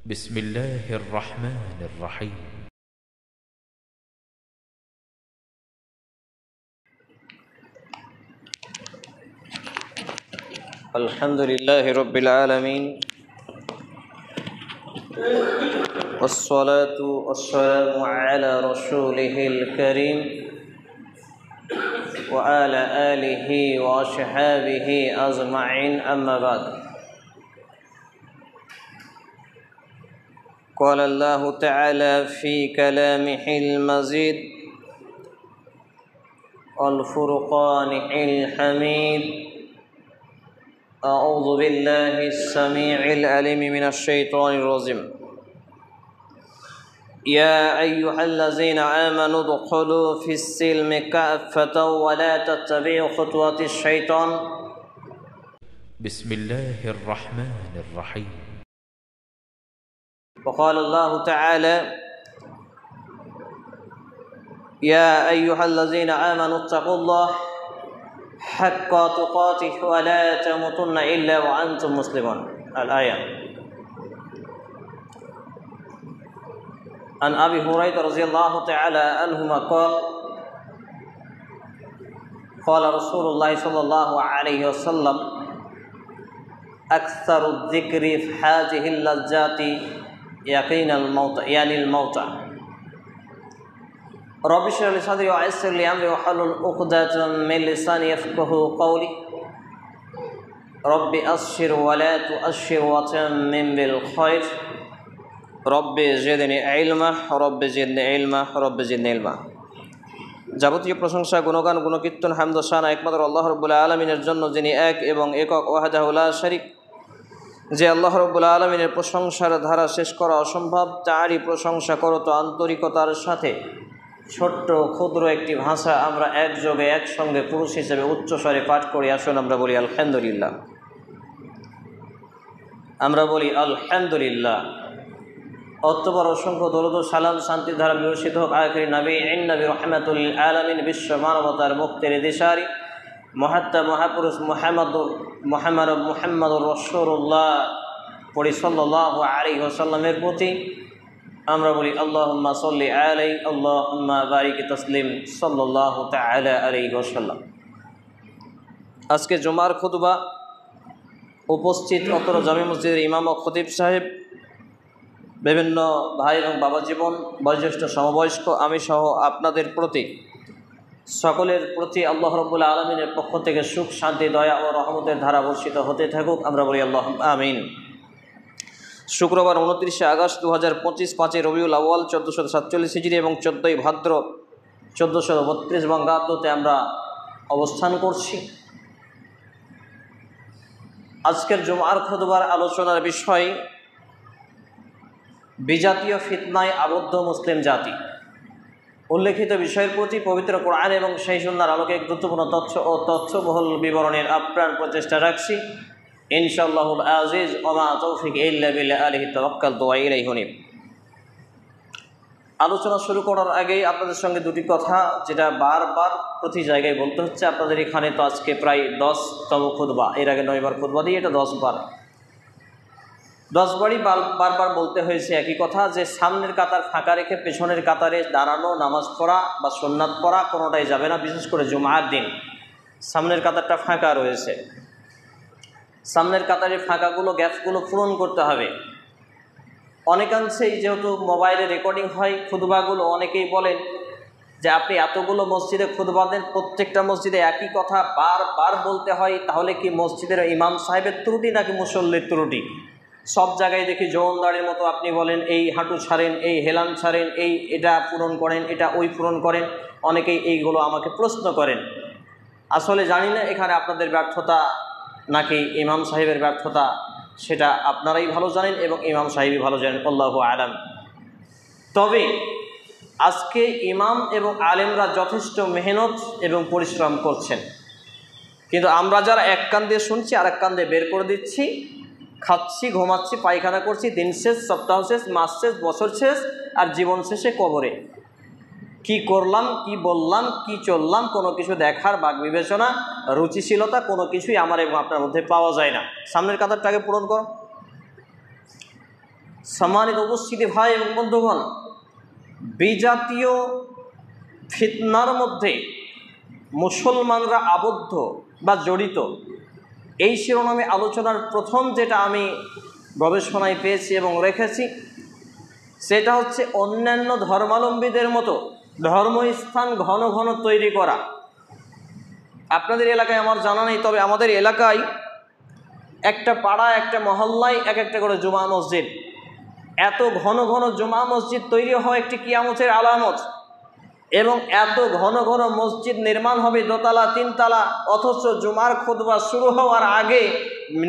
بسم الله الرحمن الرحيم الحمد لله رب العالمين والصلاة والسلام على رسوله الكريم وعلى آله وأصحابه أجمعين أما بعد قال الله تعالى في كلامه المجيد والفرقان الحميد أعوذ بالله السميع العليم من الشيطان الرجيم يا أيها الذين آمنوا ادخلوا في السلم كافة ولا تتبعوا خطوات الشيطان بسم الله الرحمن الرحيم وقال الله تعالى يا أيها الذين آمنوا اتقوا الله حق تقاته ولا تموتن إلا وأنتم مسلمون الآية عن أبي هريرة رضي الله تعالى عنهما قال قال رسول الله صلى الله عليه وسلم أكثر الذكر في هذه اللذات يقين الموت يعني الموت رب اشرح لي صدري ويسر لي أمري واحلل عقدة من لساني يفقهوا قولي رب أبشر ولا تؤشر وتمم بالخير رب زدني علما رب زدني علما رب زدني علما যাবতীয় প্রশংসা গুণগান গুণকীর্তন হামদ ও শান একমাত্র আল্লাহ রাব্বুল আলামিনের জন্য, যিনি এক এবং একক ওয়াহদাহু লা শারীক। যে আল্লাহ রাব্বুল আলামিনের প্রশংসার ধারা শেষ করা অসম্ভব, তারই প্রশংসা করত আন্তরিকতার সাথে। ছোট্ট ক্ষুদ্র একটি ভাষা আমরা একযোগে একসঙ্গে পুরুষ হিসেবে উচ্চস্বরে পাঠ করি। আসুন আমরা বলি আলহামদুলিল্লাহ, আমরা বলি আলহামদুলিল্লাহ। অতঃপর অসংখ্য দরুদ ও সালাম শান্তির ধারা বিকশিত হোক আখির নবী নবী রহমাতুল আলামিন বিশ্ব মানবতার মুক্তির দিশারি মহাত্মা মহাপুরুষ মুহাম্মদুর রাসূলুল্লাহ পড়ি সাল্লাল্লাহু আলাইহি ওয়াসাল্লামের প্রতি আমরা বলি আল্লাহুম্মা সাল্লি আলাইহি আল্লাহুম্মা বারিক তাসলিম সাল্লাল্লাহু তাআলা আলাইহি ওয়াসাল্লাম। আজকে জুমার খুতবা উপস্থিত অত্র জামি মসজিদের ইমাম ও খতিব সাহেব, বিভিন্ন ভাই এবং বাবা জীবন, বয়োজ্যেষ্ঠ সমবয়স্ক, আমি সহ আপনাদের প্রতি, সকলের প্রতি আল্লাহ রাব্বুল আলামিনের পক্ষ থেকে সুখ শান্তি দয়া ও রহমতের ধারা বর্ষিত হতে থাকুক। আমরা বলি আল্লাহ আমিন। শুক্রবার 29শে আগস্ট 2025, 5 রবিউল আউয়াল 1447 হিজরি এবং 14ই ভাদ্র 1432 বঙ্গাব্দতে আমরা অবস্থান করছি। আজকের জুমার খুতবার আলোচনার বিষয় বিজাতীয় ফিতনায় আবদ্ধ মুসলিম জাতি। উল্লেখিত বিষয়ের প্রতি পবিত্র কোরআন এবং সেই সুন্নাহর আলোকে গুরুত্বপূর্ণ তথ্য ও তথ্যবহুল বিবরণের আপ্রাণ প্রচেষ্টা রাখছি ইনশাআল্লাহুল আজিজ। ওমা তৌফিক ইল্লা বিল্লাহ, আলাইহি তাওয়াক্কালতু ওয়া ইলাইহি উনীব। আলোচনা শুরু করার আগেই আপনাদের সঙ্গে দুটি কথা, যেটা বারবার প্রতি জায়গায় বলতে হচ্ছে। আপনাদের এখানে তো আজকে প্রায় 10তম খুতবা, এর আগে 9 বার খুতবা দিয়ে এটা 10 বারই বারবার বলতে হয়েছে একই কথা, যে সামনের কাতার ফাঁকা রেখে পেছনের কাতারে দাঁড়ানো, নামাজ পড়া বা সুন্নাত পড়া কোনোটাই যাবে না। বিশেষ করে জুমার দিন সামনের কাতারটা ফাঁকা রয়েছে, সামনের কাতারের ফাঁকাগুলো, গ্যাপগুলো পূরণ করতে হবে। অনেকাংশেই যেহেতু মোবাইলে রেকর্ডিং হয় খুতবাগুলো, অনেকেই বলেন যে আপনি এতগুলো মসজিদে খুতবা দেন, প্রত্যেকটা মসজিদে একই কথা বারবার বলতে হয়, তাহলে কি মসজিদের ইমাম সাহেবের ত্রুটি নাকি মুসল্লির ত্রুটি? সব জায়গায় দেখি জওয়ানদারের মতো আপনি বলেন এই হাঁটু ছাড়েন, এই হেলান ছাড়েন, এই এটা পূরণ করেন, এটা ওই পূরণ করেন। অনেকেই এইগুলো আমাকে প্রশ্ন করেন। আসলে জানি না এখানে আপনাদের ব্যর্থতা নাকি ইমাম সাহেবের ব্যর্থতা, সেটা আপনারাই ভালো জানেন এবং ইমাম সাহেবই ভালো জানেন, আল্লাহু আলাম। তবে আজকে ইমাম এবং আলেমরা যথেষ্ট মেহনত এবং পরিশ্রম করছেন, কিন্তু আমরা যারা এক কান দিয়ে শুনছি আর এক কান দিয়ে বের করে দিচ্ছি, খাচ্ছি, ঘুমাচ্ছি, পায়খানা করছি, দিন শেষ, সপ্তাহ শেষ, মাস শেষ, বছর শেষ, আর জীবন শেষে কবরে। কি করলাম, কি বললাম, কি চললাম, কোনো কিছু দেখার বাক বিবেচনা, রুচিশীলতা কোনো কিছুই আমার এবং আপনার মধ্যে পাওয়া যায় না। সামনের কাতারটাকে পূরণ করো, সম্মানিত উপস্থিতি ভাই এবং বন্ধুগণ, বিজাতীয় ফিতনার মধ্যে মুসলমানরা আবদ্ধ বা জড়িত, এই শিরোনামে আলোচনার প্রথম যেটা আমি গবেষণায় পেয়েছি এবং রেখেছি সেটা হচ্ছে অন্যান্য ধর্মাবলম্বীদের মতো ধর্মস্থান ঘন ঘন তৈরি করা। আপনাদের এলাকায় আমার জানা নেই, তবে আমাদের এলাকায় একটা পাড়া, একটা মহল্লায় এক একটা করে জুমা মসজিদ। এত ঘন ঘন জুমা মসজিদ তৈরি হওয়া একটি কিয়ামতের আলামত, এবং এত ঘন ঘন মসজিদ নির্মাণ হবে দোতলা তিনতলা, অথচ জুমার খুতবা শুরু হওয়ার আগে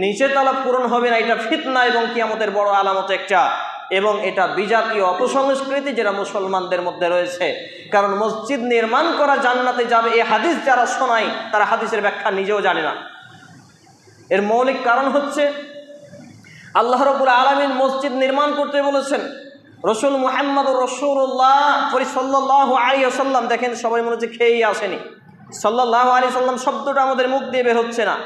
নিচে তলা পূরণ হবে না। এটা ফিতনা এবং কিয়ামতের বড় আলামত একটা, এবং এটা বিজাতীয় অপসংস্কৃতি যেটা মুসলমানদের মধ্যে রয়েছে। কারণ মসজিদ নির্মাণ করা জান্নাতে যাবে এই হাদিস যারা শোনায় তারা হাদিসের ব্যাখ্যা নিজেও জানে না। এর মৌলিক কারণ হচ্ছে আল্লাহ রাব্বুল আলামিন মসজিদ নির্মাণ করতে বলেছেন। রসুল মুহাম্মদুর রাসূলুল্লাহ সাল্লাল্লাহু আলাইহি ওয়াসাল্লাম, দেখেন সবাই মনে হচ্ছে খেয়েই আসেনি, সাল্লাল্লাহু আলাইহি ওয়াসাল্লাম শব্দটা আমাদের মুখ দিয়ে বের হচ্ছে না।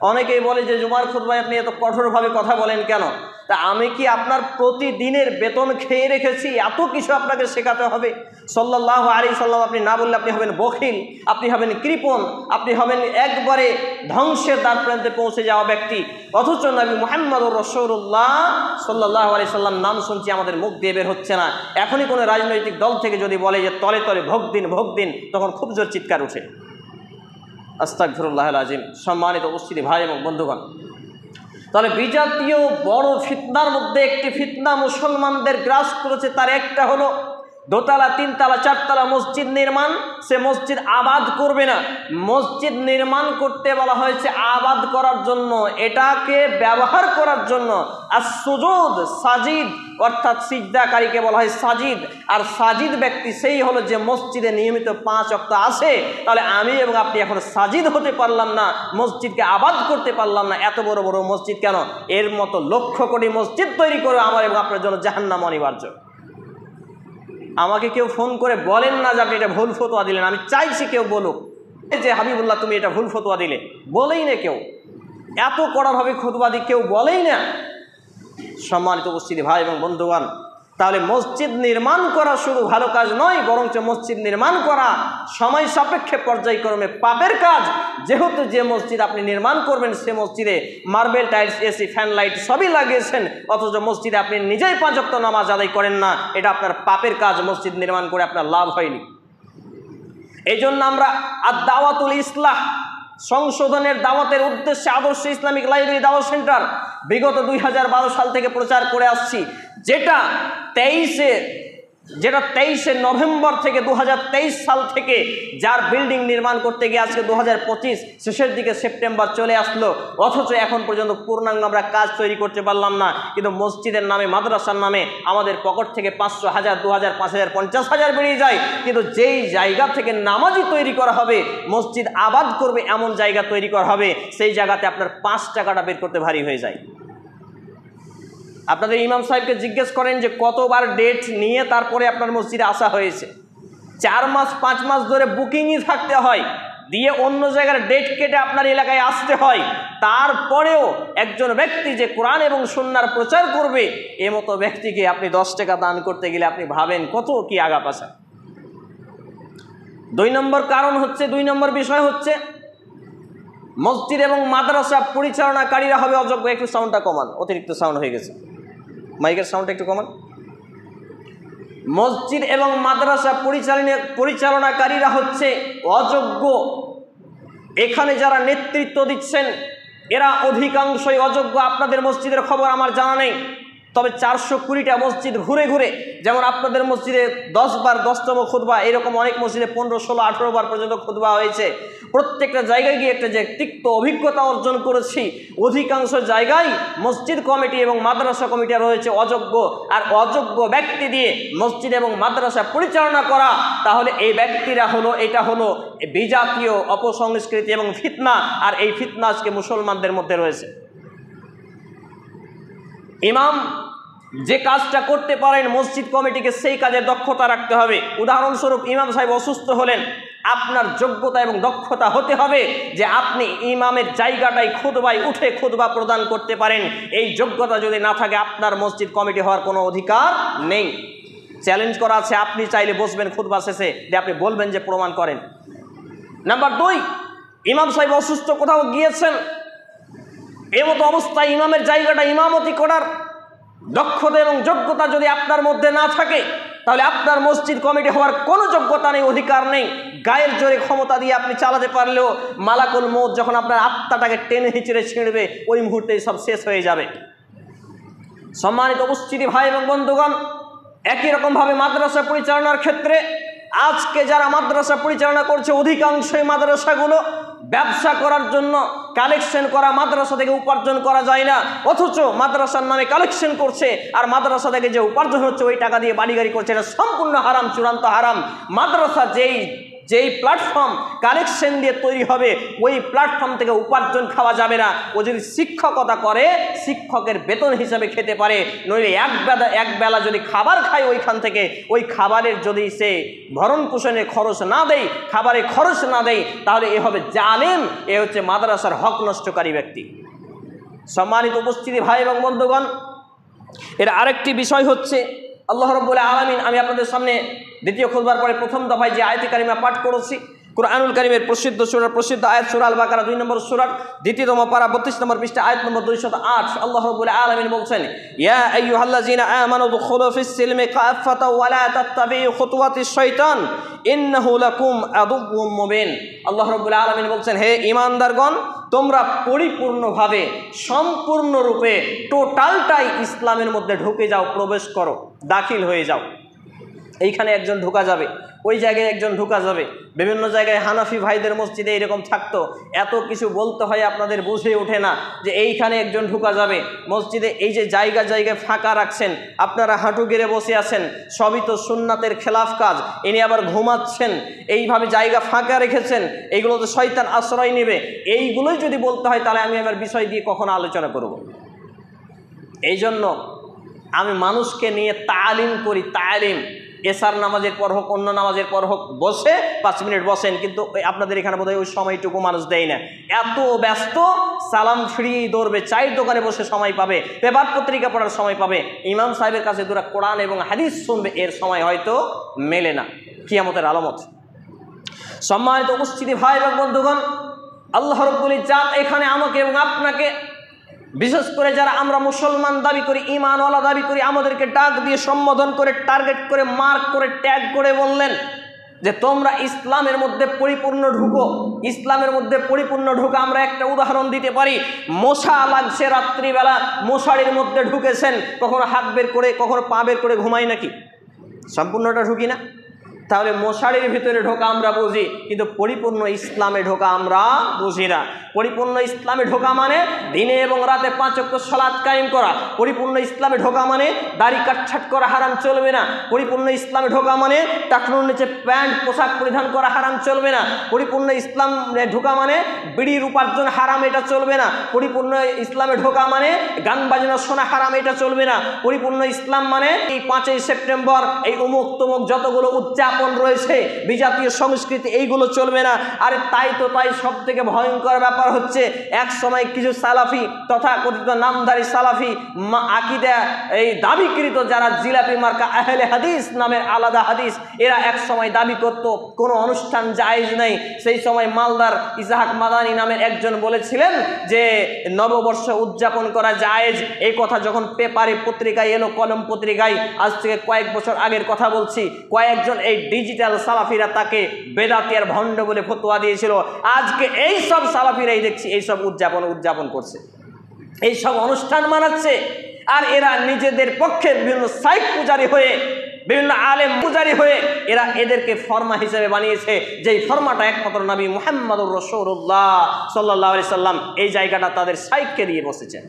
অনেকেই বলে যে জুমার খুতবায় আপনি এত কঠোরভাবে কথা বলেন কেন? তা আমি কি আপনার প্রতিদিনের বেতন খেয়ে রেখেছি এত কিছু আপনাকে শেখাতে হবে? সাল্লাল্লাহু আলাইহি ওয়াসাল্লাম আপনি না বললে আপনি হবেন বখিল, আপনি হবেন কৃপণ, আপনি হবেন একবারে ধ্বংসের দ্বার প্রান্তে পৌঁছে যাওয়া ব্যক্তি। অথচ নবী মুহাম্মদুর রাসূলুল্লাহ সাল্লাল্লাহু আলাইহি ওয়াসাল্লাম নাম শুনছি আমাদের মুখ দিয়ে বের হচ্ছে না। এখনই কোনো রাজনৈতিক দল থেকে যদি বলে যে তলে তলে ভোট দিন ভোট দিন, তখন খুব জোর চিৎকার উঠে। আস্তাগফিরুল্লাহল আযীম। সম্মানিত উপস্থিতি ভাই এবং বন্ধুগণ, তাহলে বিজাতীয় বড় ফিতনার মধ্যে একটি ফিতনা মুসলমানদের গ্রাস করেছে। তার একটা হলো দোতলা তিনতলা চারতলা মসজিদ নির্মাণ। সে মসজিদ আবাদ করবে না, মসজিদ নির্মাণ করতে বলা হয়েছে আবাদ করার জন্য, এটাকে ব্যবহার করার জন্য। আর সুজুদ সাজিদ অর্থাৎ সিজদাকারীকে বলা হয় সাজিদ। আর সাজিদ ব্যক্তি সেই হলো যে মসজিদে নিয়মিত 5 ওয়াক্ত আসে। তাহলে আমি এবং আপনি এখন সাজিদ হতে পারলাম না, মসজিদকে আবাদ করতে পারলাম না। এত বড় বড় মসজিদ কেন? এর মতো লক্ষ কোটি মসজিদ তৈরি করে আমার এবং আপনার জন্য জাহান্নাম অনিবার্য। আমাকে কেউ ফোন করে বলেন না যে আপনি এটা ভুল ফতোয়া দিলেন। আমি চাইছি কেউ বলুক যে হাবিবুল্লাহ তুমি এটা ভুল ফতোয়া দিলে, বলেই না কেউ। এত কড়াভাবে খুতবা দিয়ে কেউ বলেই না। সম্মানিত উপস্থিতি ভাই এবং বন্ধুগণ, তাহলে মসজিদ নির্মাণ করা শুধু ভালো কাজ নয়, বরঞ্চ মসজিদ নির্মাণ করা সময় সাপেক্ষে পর্যায়ক্রমে পাপের কাজ। যেহেতু যে মসজিদ আপনি নির্মাণ করবেন সে মসজিদে marble tiles AC fan light সবই লাগিয়েছেন, অথচ মসজিদে আপনি নিজেই 5 ওয়াক্ত নামাজ আদায় করেন না, এটা আপনার পাপের কাজ। মসজিদ নির্মাণ করে আপনার লাভ হয়নি। এই জন্য আমরা আদ-দাওয়াতুল ইসলাহ সংশোধনের দাওয়াতের উদ্দেশ্যে আদর্শ ইসলামিক লাইব্রেরি দাওয়াত সেন্টার বিগত 2012 সাল থেকে প্রচার করে আসছি, যেটা 23শে নভেম্বর থেকে 2023 সাল থেকে যার বিল্ডিং নির্মাণ করতে গিয়ে আজকে 2025 শেষের দিকে সেপ্টেম্বর চলে আসলো, অথচ এখন পর্যন্ত পূর্ণাঙ্গ আমরা কাজ তৈরি করতে পারলাম না। কিন্তু মসজিদের নামে মাদ্রাসার নামে আমাদের পকেট থেকে 500, 1000, 2000, 5000, 50,000 বেরিয়ে যায়। কিন্তু যেই জায়গা থেকে নামাজি তৈরি করা হবে, মসজিদ আবাদ করবে এমন জায়গা তৈরি করা হবে, সেই জায়গাতে আপনার 5 টাকাটা বের করতে ভারী হয়ে যায়। আপনাদের ইমাম সাহেবকে জিজ্ঞেস করেন যে কতবার ডেট নিয়ে তারপরে আপনার মসজিদে আসা হয়েছে। 4 মাস 5 মাস ধরে বুকিংই থাকতে হয়, দিয়ে অন্য জায়গার ডেট কেটে আপনার এলাকায় আসতে হয়। তারপরেও একজন ব্যক্তি যে কোরআন এবং সুন্নাহর প্রচার করবে, এমতো ব্যক্তিকে আপনি 10 টাকা দান করতে গেলে আপনি ভাবেন কত কি আগা পাশা। 2 নম্বর কারণ হচ্ছে, 2 নম্বর বিষয় হচ্ছে মসজিদ এবং মাদ্রাসা পরিচালনাকারীরা হবে অযোগ্য। একটু সাউন্ডটা কমান, অতিরিক্ত সাউন্ড হয়ে গেছে, মাইকের সাউন্ডটা একটু কমান। মসজিদ এবং মাদ্রাসা পরিচালনাকারীরা হচ্ছে অযোগ্য। এখানে যারা নেতৃত্ব দিচ্ছেন এরা অধিকাংশই অযোগ্য। আপনাদের মসজিদের খবর আমার জানা নেই, তবে 420টা মসজিদ ঘুরে ঘুরে, যেমন আপনাদের মসজিদে 10 বার 10তম খুতবা, এরকম অনেক মসজিদে 15, 16, 18 বার পর্যন্ত খুতবা হয়েছে। প্রত্যেকটা জায়গায় গিয়ে একটা যে তিক্ত অভিজ্ঞতা অর্জন করেছি, অধিকাংশ জায়গায় মসজিদ কমিটি এবং মাদ্রাসা কমিটি রয়েছে অযোগ্য। আর অযোগ্য ব্যক্তি দিয়ে মসজিদ এবং মাদ্রাসা পরিচালনা করা, তাহলে এই ব্যক্তিরা হলো, এটা হলো বিজাতীয় অপসংস্কৃতি এবং ফিতনা। আর এই ফিতনা আজকে মুসলমানদের মধ্যে রয়েছে। ইমাম যে কাজটা করতে পারেন, মসজিদ কমিটিকে সেই কাজে দক্ষতা রাখতে হবে। উদাহরণস্বরূপ ইমাম সাহেব অসুস্থ হলেন, আপনার যোগ্যতা এবং দক্ষতা হতে হবে যে আপনি ইমামের জায়গাটায় খুতবায় উঠে খুতবা প্রদান করতে পারেন। এই যোগ্যতা যদি না থাকে আপনার মসজিদ কমিটি হওয়ার কোনো অধিকার নেই। চ্যালেঞ্জ করা আছে, আপনি চাইলে বসবেন খুতবা শেষে, যে আপনি বলবেন যে প্রমাণ করেন। নাম্বার 2, ইমাম সাহেব অসুস্থ, কোথাও গিয়েছেন, এমতো অবস্থায় ইমামের জায়গাটা ইমামতি করার দক্ষতা এবং যোগ্যতা যদি আপনার মধ্যে না থাকে, তাহলে আপনার মসজিদ কমিটি হওয়ার কোনো যোগ্যতা নেই, অধিকার নেই। গায়ের জোরে ক্ষমতা দিয়ে আপনি চালাতে পারলেও মালাকুল মউত যখন আপনার আত্মাটাকে টেনে হিচড়ে ছিঁড়বে, ওই মুহূর্তেই সব শেষ হয়ে যাবে। সম্মানিত উপস্থিতি ভাই এবং বন্ধুগণ, একই রকমভাবে মাদ্রাসা পরিচালনার ক্ষেত্রে আজকে যারা মাদ্রাসা পরিচালনা করছে, অধিকাংশই মাদ্রাসাগুলো ব্যবসা করার জন্য কালেকশন করা, মাদ্রাসা থেকে উপার্জন করা যায় না, অথচ মাদ্রাসার নামে কালেকশন করছে, আর মাদ্রাসা থেকে যে উপার্জন হচ্ছে ওই টাকা দিয়ে বাড়ি গাড়ি করছে। এটা সম্পূর্ণ হারাম, চূড়ান্ত হারাম। মাদ্রাসা যেই প্ল্যাটফর্ম কালেকশন দিয়ে তৈরি হবে, ওই প্ল্যাটফর্ম থেকে উপার্জন খাওয়া যাবে না। ও যদি শিক্ষকতা করে, শিক্ষকের বেতন হিসাবে খেতে পারে, নইলে এক বেলা যদি খাবার খায় ওইখান থেকে, ওই খাবারের যদি সে ভরণ পোষণের খরচ না দেয়, খাবারের খরচ না দেয়, তাহলে এ হবে জালেম, এ হচ্ছে মাদ্রাসার হক নষ্টকারী ব্যক্তি। সম্মানিত উপস্থিতি ভাই এবং বন্ধুগণ, এর আরেকটি বিষয় হচ্ছে আল্লাহ রাব্বুল আলামিন, আমি আপনাদের সামনে দ্বিতীয় খুতবার পরে প্রথম দফায় যে আয়াতে কারিমা পাঠ করেছি, কুরআনুল কারীমের প্রসিদ্ধ সূরা, প্রসিদ্ধ আয়াত সূরা আল বাকারা 2 নম্বর সূরার 2ম পারা 32 নম্বর পৃষ্ঠা আয়াত নম্বর 208, আল্লাহ রাব্বুল আলামিন বলছেন, ইয়া আইয়ুহাল্লাযীনা আমানু দুখুলু ফিস সিলমি কাফাতাও ওয়া লা তাত্তাবিউ খুতুওয়াতিশ শাইতান ইন্নাহু লাকুম আদুউম মুবিন। আল্লাহ রাব্বুল আলামিন বলছেন, হে ঈমানদারগণ, তোমরা পরিপূর্ণভাবে, সম্পূর্ণরূপে, টোটালটাই ইসলামের মধ্যে ঢুকে যাও, প্রবেশ করো, দাখিল হয়ে যাও। এইখানে একজন ঢোকা যাবে, ওই জায়গায় একজন ঢোকা যাবে। বিভিন্ন জায়গায় হানাফি ভাইদের মসজিদে এরকম থাকতো, এত কিছু বলতে হয় আপনাদের বুঝে ওঠে না যে এইখানে একজন ঢোকা যাবে। মসজিদে এই যে জায়গায় ফাঁকা রাখছেন, আপনারা হাঁটু গেড়ে বসে আছেন, সবই তো সুন্নাতের খেলাফ কাজ। ইনি আবার ঘুমাচ্ছেন, এইভাবে জায়গা ফাঁকা রেখেছেন, এইগুলো তো শয়তান আশ্রয় নেবে। এইগুলোই যদি বলতে হয়, তাহলে আমি আমার বিষয় দিয়ে কখনো আলোচনা করব। এই জন্য আমি মানুষকে নিয়ে তালিম করি, তালিম। এশার নামাজের পর হোক, অন্য নামাজের পর হোক, বসে 5 মিনিট বসেন, কিন্তু আপনাদের এখানে বোধহয় ওই সময়টুকু মানুষ দেয় না। এত ব্যস্ত, সালাম ফিরিয়েই দৌড়বে, চায়ের দোকানে বসে সময় পাবে, পেপার পত্রিকা পড়ার সময় পাবে, ইমাম সাহেবের কাছে দুরা কোরআন এবং হাদিস শুনবে, এর সময় হয়তো মেলে না। কিয়ামতের আলামত। সম্মানিত উপস্থিতি ভাই এবং বন্ধুগণ, আল্লাহ রাব্বুল ইজ্জাত এখানে আমাকে এবং আপনাকে, বিশেষ করে যারা আমরা মুসলমান দাবি করি, ঈমানওয়ালা দাবি করি, আমাদেরকে ডাক দিয়ে সম্বোধন করে, টার্গেট করে, মার্ক করে, ট্যাগ করে বললেন যে তোমরা ইসলামের মধ্যে পরিপূর্ণ ঢুকো। ইসলামের মধ্যে পরিপূর্ণ ঢুকে আমরা একটা উদাহরণ দিতে পারি। মশা লাগছে রাত্রিবেলা, মশারির মধ্যে ঢুকেছেন, কখনো হাত বের করে, কখনো পা বের করে ঘুমাই নাকি? সম্পূর্ণটা ঢুকি না? তাহলে মশারির ভিতরে ঢোকা আমরা বুঝি, কিন্তু পরিপূর্ণ ইসলামে ঢোকা আমরা বুঝি না। পরিপূর্ণ ইসলামে ঢোকা মানে দিনে এবং রাতে 5 ওয়াক্ত সালাত কায়েম করা। পরিপূর্ণ ইসলামে ঢোকা মানে দাড়ি কাটছাট করা হারাম চলবে না। পরিপূর্ণ ইসলামে ঢোকা মানে টাকনুর নিচে প্যান্ট পোশাক পরিধান করা হারাম চলবে না। পরিপূর্ণ ইসলামে ঢোকা মানে বিড়ির উপার্জন হারাম, এটা চলবে না। পরিপূর্ণ ইসলামে ঢোকা মানে গান বাজনা শোনা হারাম, এটা চলবে না। পরিপূর্ণ ইসলাম মানে এই 5ই সেপ্টেম্বর, এই অমুক তমুক যতগুলো উদযাপন রয়েছে, বিজাতীয় সংস্কৃতি, এইগুলো চলবে না। আরে তাই সব থেকে ভয়ঙ্কর ব্যাপার হচ্ছে, এক সময় কিছু সালাফি, তথাকথিত নামধারী সালাফি আকীদা এই দাবিকৃত যারা জিলাপি মার্কা আহলে হাদিস নামের আলাদা হাদিস, এরা এক সময় দাবি করত কোনো অনুষ্ঠান জায়েজ নেই। সেই সময় মালদার ইসহাক মাদানী নামের একজন বলেছিলেন যে নববর্ষ উদযাপন করা জায়েজ। এই কথা যখন পেপারে পত্রিকায় এলো, কলম পত্রিকায়, আজ থেকে কয়েক বছর আগের কথা বলছি, কয়েকজন এই ডিজিটাল সালাফিরা তাকে বেদাতি আর ভণ্ড বলে ফতোয়া দিয়েছিল। আজকে এই সব সালাফিরাই দেখছি এইসব উদযাপন করছে, এইসব অনুষ্ঠান মানাচ্ছে। আর এরা নিজেদের পক্ষে বিভিন্ন সাইক পূজারী হয়ে, বিভিন্ন আলেম পূজারী হয়ে এরা এদেরকে ফরমা হিসেবে বানিয়েছে, যেই ফরমাটা একমাত্র নবী মুহাম্মদুর রাসূলুল্লাহ সাল্লাল্লাহু আলাইহি সাল্লাম এই জায়গাটা তাদের সাইককে দিয়ে বসেছেন।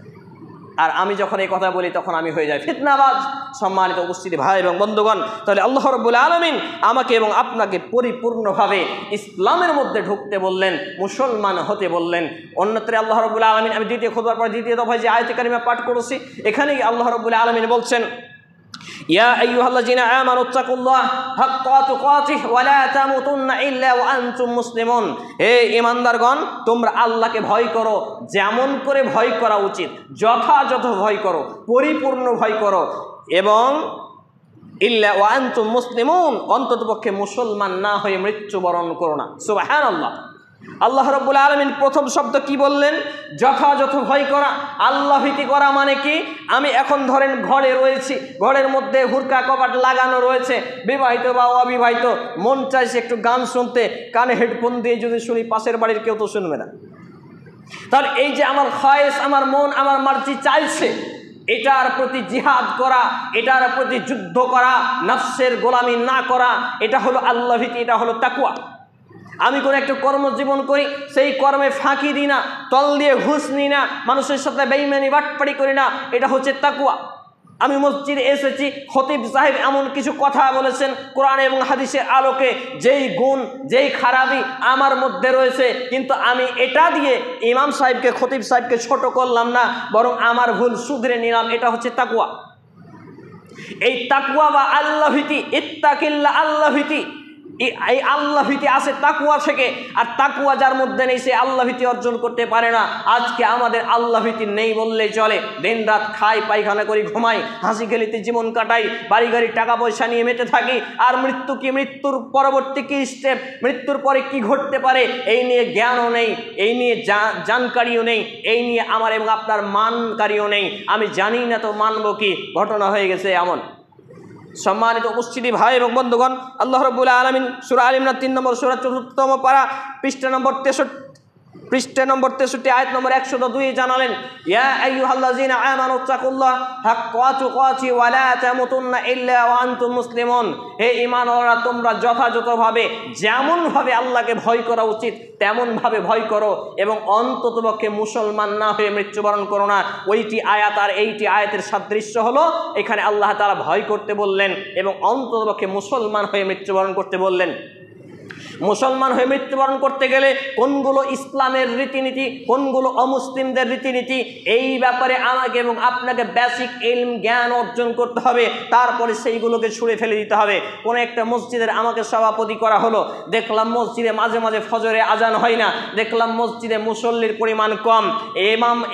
আর আমি যখন এই কথা বলি তখন আমি হয়ে যাই ফিতনাবাজ। সম্মানিত উপস্থিতি ভাই এবং বন্ধুগণ, তাহলে আল্লাহ রাব্বুল আলামিন আমাকে এবং আপনাকে পরিপূর্ণভাবে ইসলামের মধ্যে ঢুকতে বললেন, মুসলমান হতে বললেন। অন্যত্রে আল্লাহ রাব্বুল আলামিন, আমি দ্বিতীয় খুতবার পর দ্বিতীয় দফায় যে আয়াতে কারিমা পাঠ করেছি, এখানেই আল্লাহ রাব্বুল আলামিন বলছেন, ইয়া আইয়ুহাল্লাযীনা আমানুত্তাকুল্লাহ হাক্কা তুকাতিহি ওয়া লা তামুতুন্না ইল্লা ওয়া আনতুম মুসলিমুন। হে ঈমানদারগণ, তোমরা আল্লাহকে ভয় করো যেমন করে ভয় করা উচিত, যথাযথ ভয় করো, পরিপূর্ণ ভয় করো, এবং ইল্লা ওয়া আনতুম মুসলিমুন, অন্ততপক্ষে মুসলমান না হয়ে মৃত্যুবরণ করো না। সুবহানাল্লাহ। আল্লাহ রাব্বুল আলামিন প্রথম শব্দ কি বললেন? যথাযথ ভয় করা। আল্লাহ ভীতি করা মানে কি? আমি এখন ধরেন ঘরে রয়েছি, ঘরের মধ্যে হুরকা কপাট লাগানো রয়েছে, বিবাহিত বা অবিবাহিত, মন চাইছে একটু গান শুনতে, কানে হেডফোন দিয়ে যদি শুনি পাশের বাড়ির কেউ তো শুনবে না। তাহলে এই যে আমার খয়েস, আমার মন, আমার মার্জি চাইছে, এটার প্রতি জিহাদ করা, এটার প্রতি যুদ্ধ করা, নফসের গোলামি না করা, এটা হলো আল্লাহ ভীতি, এটা হলো তাকওয়া। আমি কোনো একটা কর্মজীবন করি, সেই কর্মে ফাঁকি দিই না, তল দিয়ে ঘুষ নিই না, মানুষের সাথে বেঈমানি বাটপাড়ি করি না, এটা হচ্ছে তাকওয়া। আমি মসজিদে এসেছি, খতিব সাহেব এমন কিছু কথা বলেছেন কোরআন এবং হাদিসের আলোকে, যেই গুণ, যেই খারাপি আমার মধ্যে রয়েছে, কিন্তু আমি এটা দিয়ে ইমাম সাহেবকে, খতিব সাহেবকে ছোট করলাম না, বরং আমার ভুল শুধরে নিলাম, এটা হচ্ছে তাকওয়া। এই তাকওয়া বা আল্লাহ ভীতি, ইত্তাকিল্লাহ, আল্লাহ ভীতি, এই আল্লাহ ভীতি আসে তাকওয়া থেকে। আর তাকওয়া যার মধ্যে নেই, সে আল্লাহ ভীতি অর্জন করতে পারে না। আজকে আমাদের আল্লাহ ভীতি নেই বললেই চলে। দিন রাত খাই, পায়খানা করি, ঘুমাই, হাসি খেলিতে জীবন কাটাই, বাড়ি গাড়ি টাকা পয়সা নিয়ে মেতে থাকি। আর মৃত্যু কি, মৃত্যুর পরবর্তী কি স্টেপ, মৃত্যুর পরে কি ঘটতে পারে, এই নিয়ে জ্ঞানও নেই, এই নিয়ে জানকারিও নেই, এই নিয়ে আমার এবং আপনার মানকারিও নেই। আমি জানি না তো মানবো কি, ঘটনা হয়ে গেছে এমন। সম্মানিত উপস্থিতি ভাই এবং বন্ধুগণ, আল্লাহ রাব্বুল আলামিন সূরা আল ইমরান 3 নম্বর সূরা ৪র্থম পারা পৃষ্ঠা নম্বর 63 আয়াত নম্বর 102 জানালেন, ইয়া আইয়ুহাল্লাযীনা আমানুত্তাকুল্লাহ হাক্কা তুকাতিহি ওয়া লা তামুতুন্না ইল্লা ওয়া আনতুম মুসলিমুন। হে ঈমানওয়ালারা, তোমরা যথাযথভাবে, যেমনভাবে আল্লাহকে ভয় করা উচিত তেমনভাবে ভয় করো, এবং অন্ততপক্ষে মুসলমান না হয়ে মৃত্যুবরণ করো না। ওইটি আয়াত আর এইটি আয়াতের সাদৃশ্য হলো, এখানে আল্লাহ তাআলা ভয় করতে বললেন এবং অন্ততপক্ষে মুসলমান হয়ে মৃত্যুবরণ করতে বললেন। মুসলমান হয়ে মৃত্যুবরণ করতে গেলে কোনগুলো ইসলামের রীতিনীতি, কোনগুলো অমুসলিমদের রীতিনীতি, এই ব্যাপারে আমাকে এবং আপনাকে বেসিক ইলম, জ্ঞান অর্জন করতে হবে। তারপরে সেইগুলোকে ছুঁড়ে ফেলে দিতে হবে। কোনো একটা মসজিদের আমাকে সভাপতি করা হলো, দেখলাম মসজিদে মাঝে মাঝে ফজরে আজান হয় না, দেখলাম মসজিদে মুসল্লির পরিমাণ কম,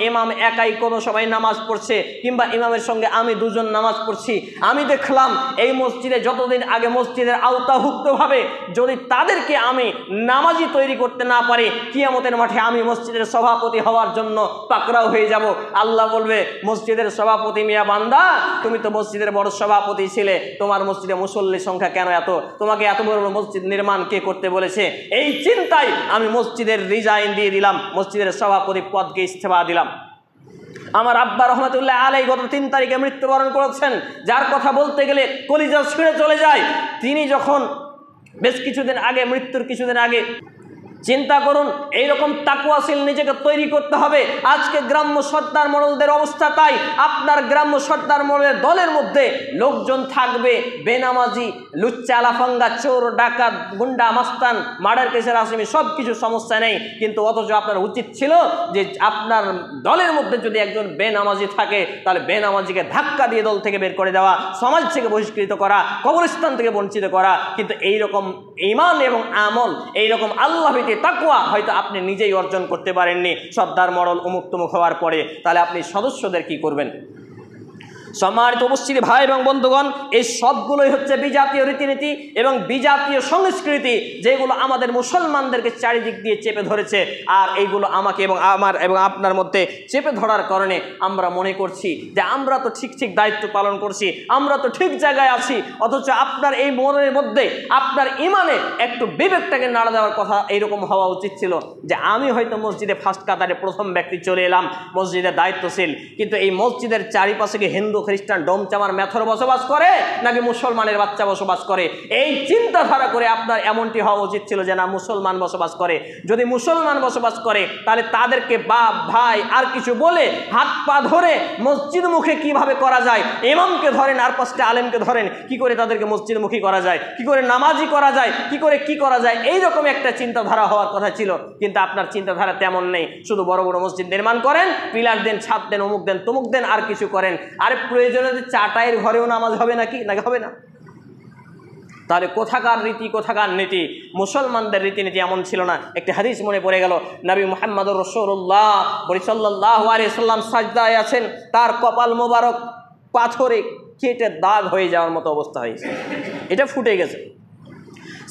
ইমাম একাই কোনো সবাই নামাজ পড়ছে, কিংবা ইমামের সঙ্গে আমি দুজন নামাজ পড়ছি। আমি দেখলাম এই মসজিদে যতদিন আগে মসজিদের আওতাভুক্তভাবে যদি তাদেরকে আমি নামাজি তৈরি করতে না পারি, কিয়ামতের মাঠে আমি মসজিদের সভাপতি হওয়ার জন্য পাকড়াও হয়ে যাব। আল্লাহ বলবে, মসজিদের সভাপতি মিয়া বান্দা, তুমি তো মসজিদের বড় সভাপতি ছিলে, তোমার মসজিদে মুসল্লির সংখ্যা কেন এত? তোমাকে এত বড় মসজিদ নির্মাণ কে করতে বলেছে? এই চিন্তায় আমি মসজিদের রিজাইন দিয়ে দিলাম, মসজিদের সভাপতি পদকে ইস্তেফা দিলাম। আমার আব্বা রহমতুল্লাহ আলাই গত 3 তারিখে মৃত্যুবরণ করেছেন, যার কথা বলতে গেলে কলিজা ছিঁড়ে চলে যায়। তিনি যখন বেশ কিছুদিন আগে, মৃত্যুর কিছুদিন আগে, চিন্তা করুন, এইরকম তাকওয়াশীল নিজেকে তৈরি করতে হবে। আজকে গ্রাম্য সর্দার মোড়লদের অবস্থা তাই। আপনার গ্রাম্য সর্দার মোড়লের দলের মধ্যে লোকজন থাকবে বেনামাজি, লুচ্চা, লাফাঙ্গা, চোর, ডাকাত, গুন্ডা, মাস্তান, মার্ডার কেসের আসামি, সব কিছু সমস্যা নেই, কিন্তু অথচ আপনার উচিত ছিল যে আপনার দলের মধ্যে যদি একজন বেনামাজি থাকে, তাহলে বেনামাজিকে ধাক্কা দিয়ে দল থেকে বের করে দেওয়া, সমাজ থেকে বহিষ্কৃত করা, কবরস্থান থেকে বঞ্চিত করা। কিন্তু এইরকম ঈমান এবং আমল, এইরকম আল্লাহ ভীতি, তাকওয়া হয়তো আপনি নিজেই অর্জন করতে পারেননি। সর্দার মডেল অমুক তমুক হওয়ার পরে তাহলে আপনি সদস্যদের কি করবেন? সম্মানিত উপস্থিতি ভাই এবং বন্ধুগণ, এই সবগুলোই হচ্ছে বিজাতীয় রীতিনীতি এবং বিজাতীয় সংস্কৃতি, যেগুলো আমাদের মুসলমানদেরকে চারিদিক দিয়ে চেপে ধরেছে। আর এইগুলো আমাকে এবং আমার এবং আপনার মধ্যে চেপে ধরার কারণে আমরা মনে করছি যে আমরা তো ঠিক দায়িত্ব পালন করছি, আমরা তো ঠিক জায়গায় আছি। অথচ আপনার এই মনের মধ্যে, আপনার ইমানে একটু বিবেকটাকে নাড়া দেওয়ার কথা এইরকম হওয়া উচিত ছিল যে আমি হয়তো মসজিদে ফার্স্ট কাতারে প্রথম ব্যক্তি চলে এলাম, মসজিদের দায়িত্বশীল, কিন্তু এই মসজিদের চারিপাশে কি হিন্দু, খ্রিস্টান, ডোমচামার, মেথর বসবাস করে নাকি মুসলমানের বাচ্চা বসবাস করে? এই চিন্তাধারা করে আপনার এমনটি হওয়া উচিত ছিল যে না, মুসলমান বসবাস করে। যদি মুসলমান বসবাস করে তাহলে তাদেরকে বাপ, ভাই আর কিছু বলে হাত পা ধরে মসজিদ মুখে কিভাবে করা যায়, ইমামকে ধরেন আর 5টা আলেমকে ধরেন, কি করে তাদেরকে মসজিদমুখী করা যায়, কি করে নামাজি করা যায়, কি করা যায়, এইরকম একটা চিন্তাধারা হওয়ার কথা ছিল। কিন্তু আপনার চিন্তাধারা তেমন নেই। শুধু বড় বড় মসজিদ নির্মাণ করেন, পিলার দেন, ছাদ দেন, অমুক দেন, তমুক দেন, আর কিছু করেন। আরে প্রয়োজনে চাটাইয়ের ঘরেও নামাজ হবে নাকি হবে না? তাহলে কোথাকার রীতি কোথাকার নীতি? মুসলমানদের রীতিনীতি এমন ছিল না। একটি হাদিস মনে পড়ে গেল, নবী মুহাম্মদুর রাসূলুল্লাহ সাল্লাল্লাহু আলাইহি সাল্লাম সাজদায় আছেন, তার কপাল মোবারক পাথরে কেটে দাগ হয়ে যাওয়ার মতো অবস্থা হয়েছে, এটা ফুটে গেছে।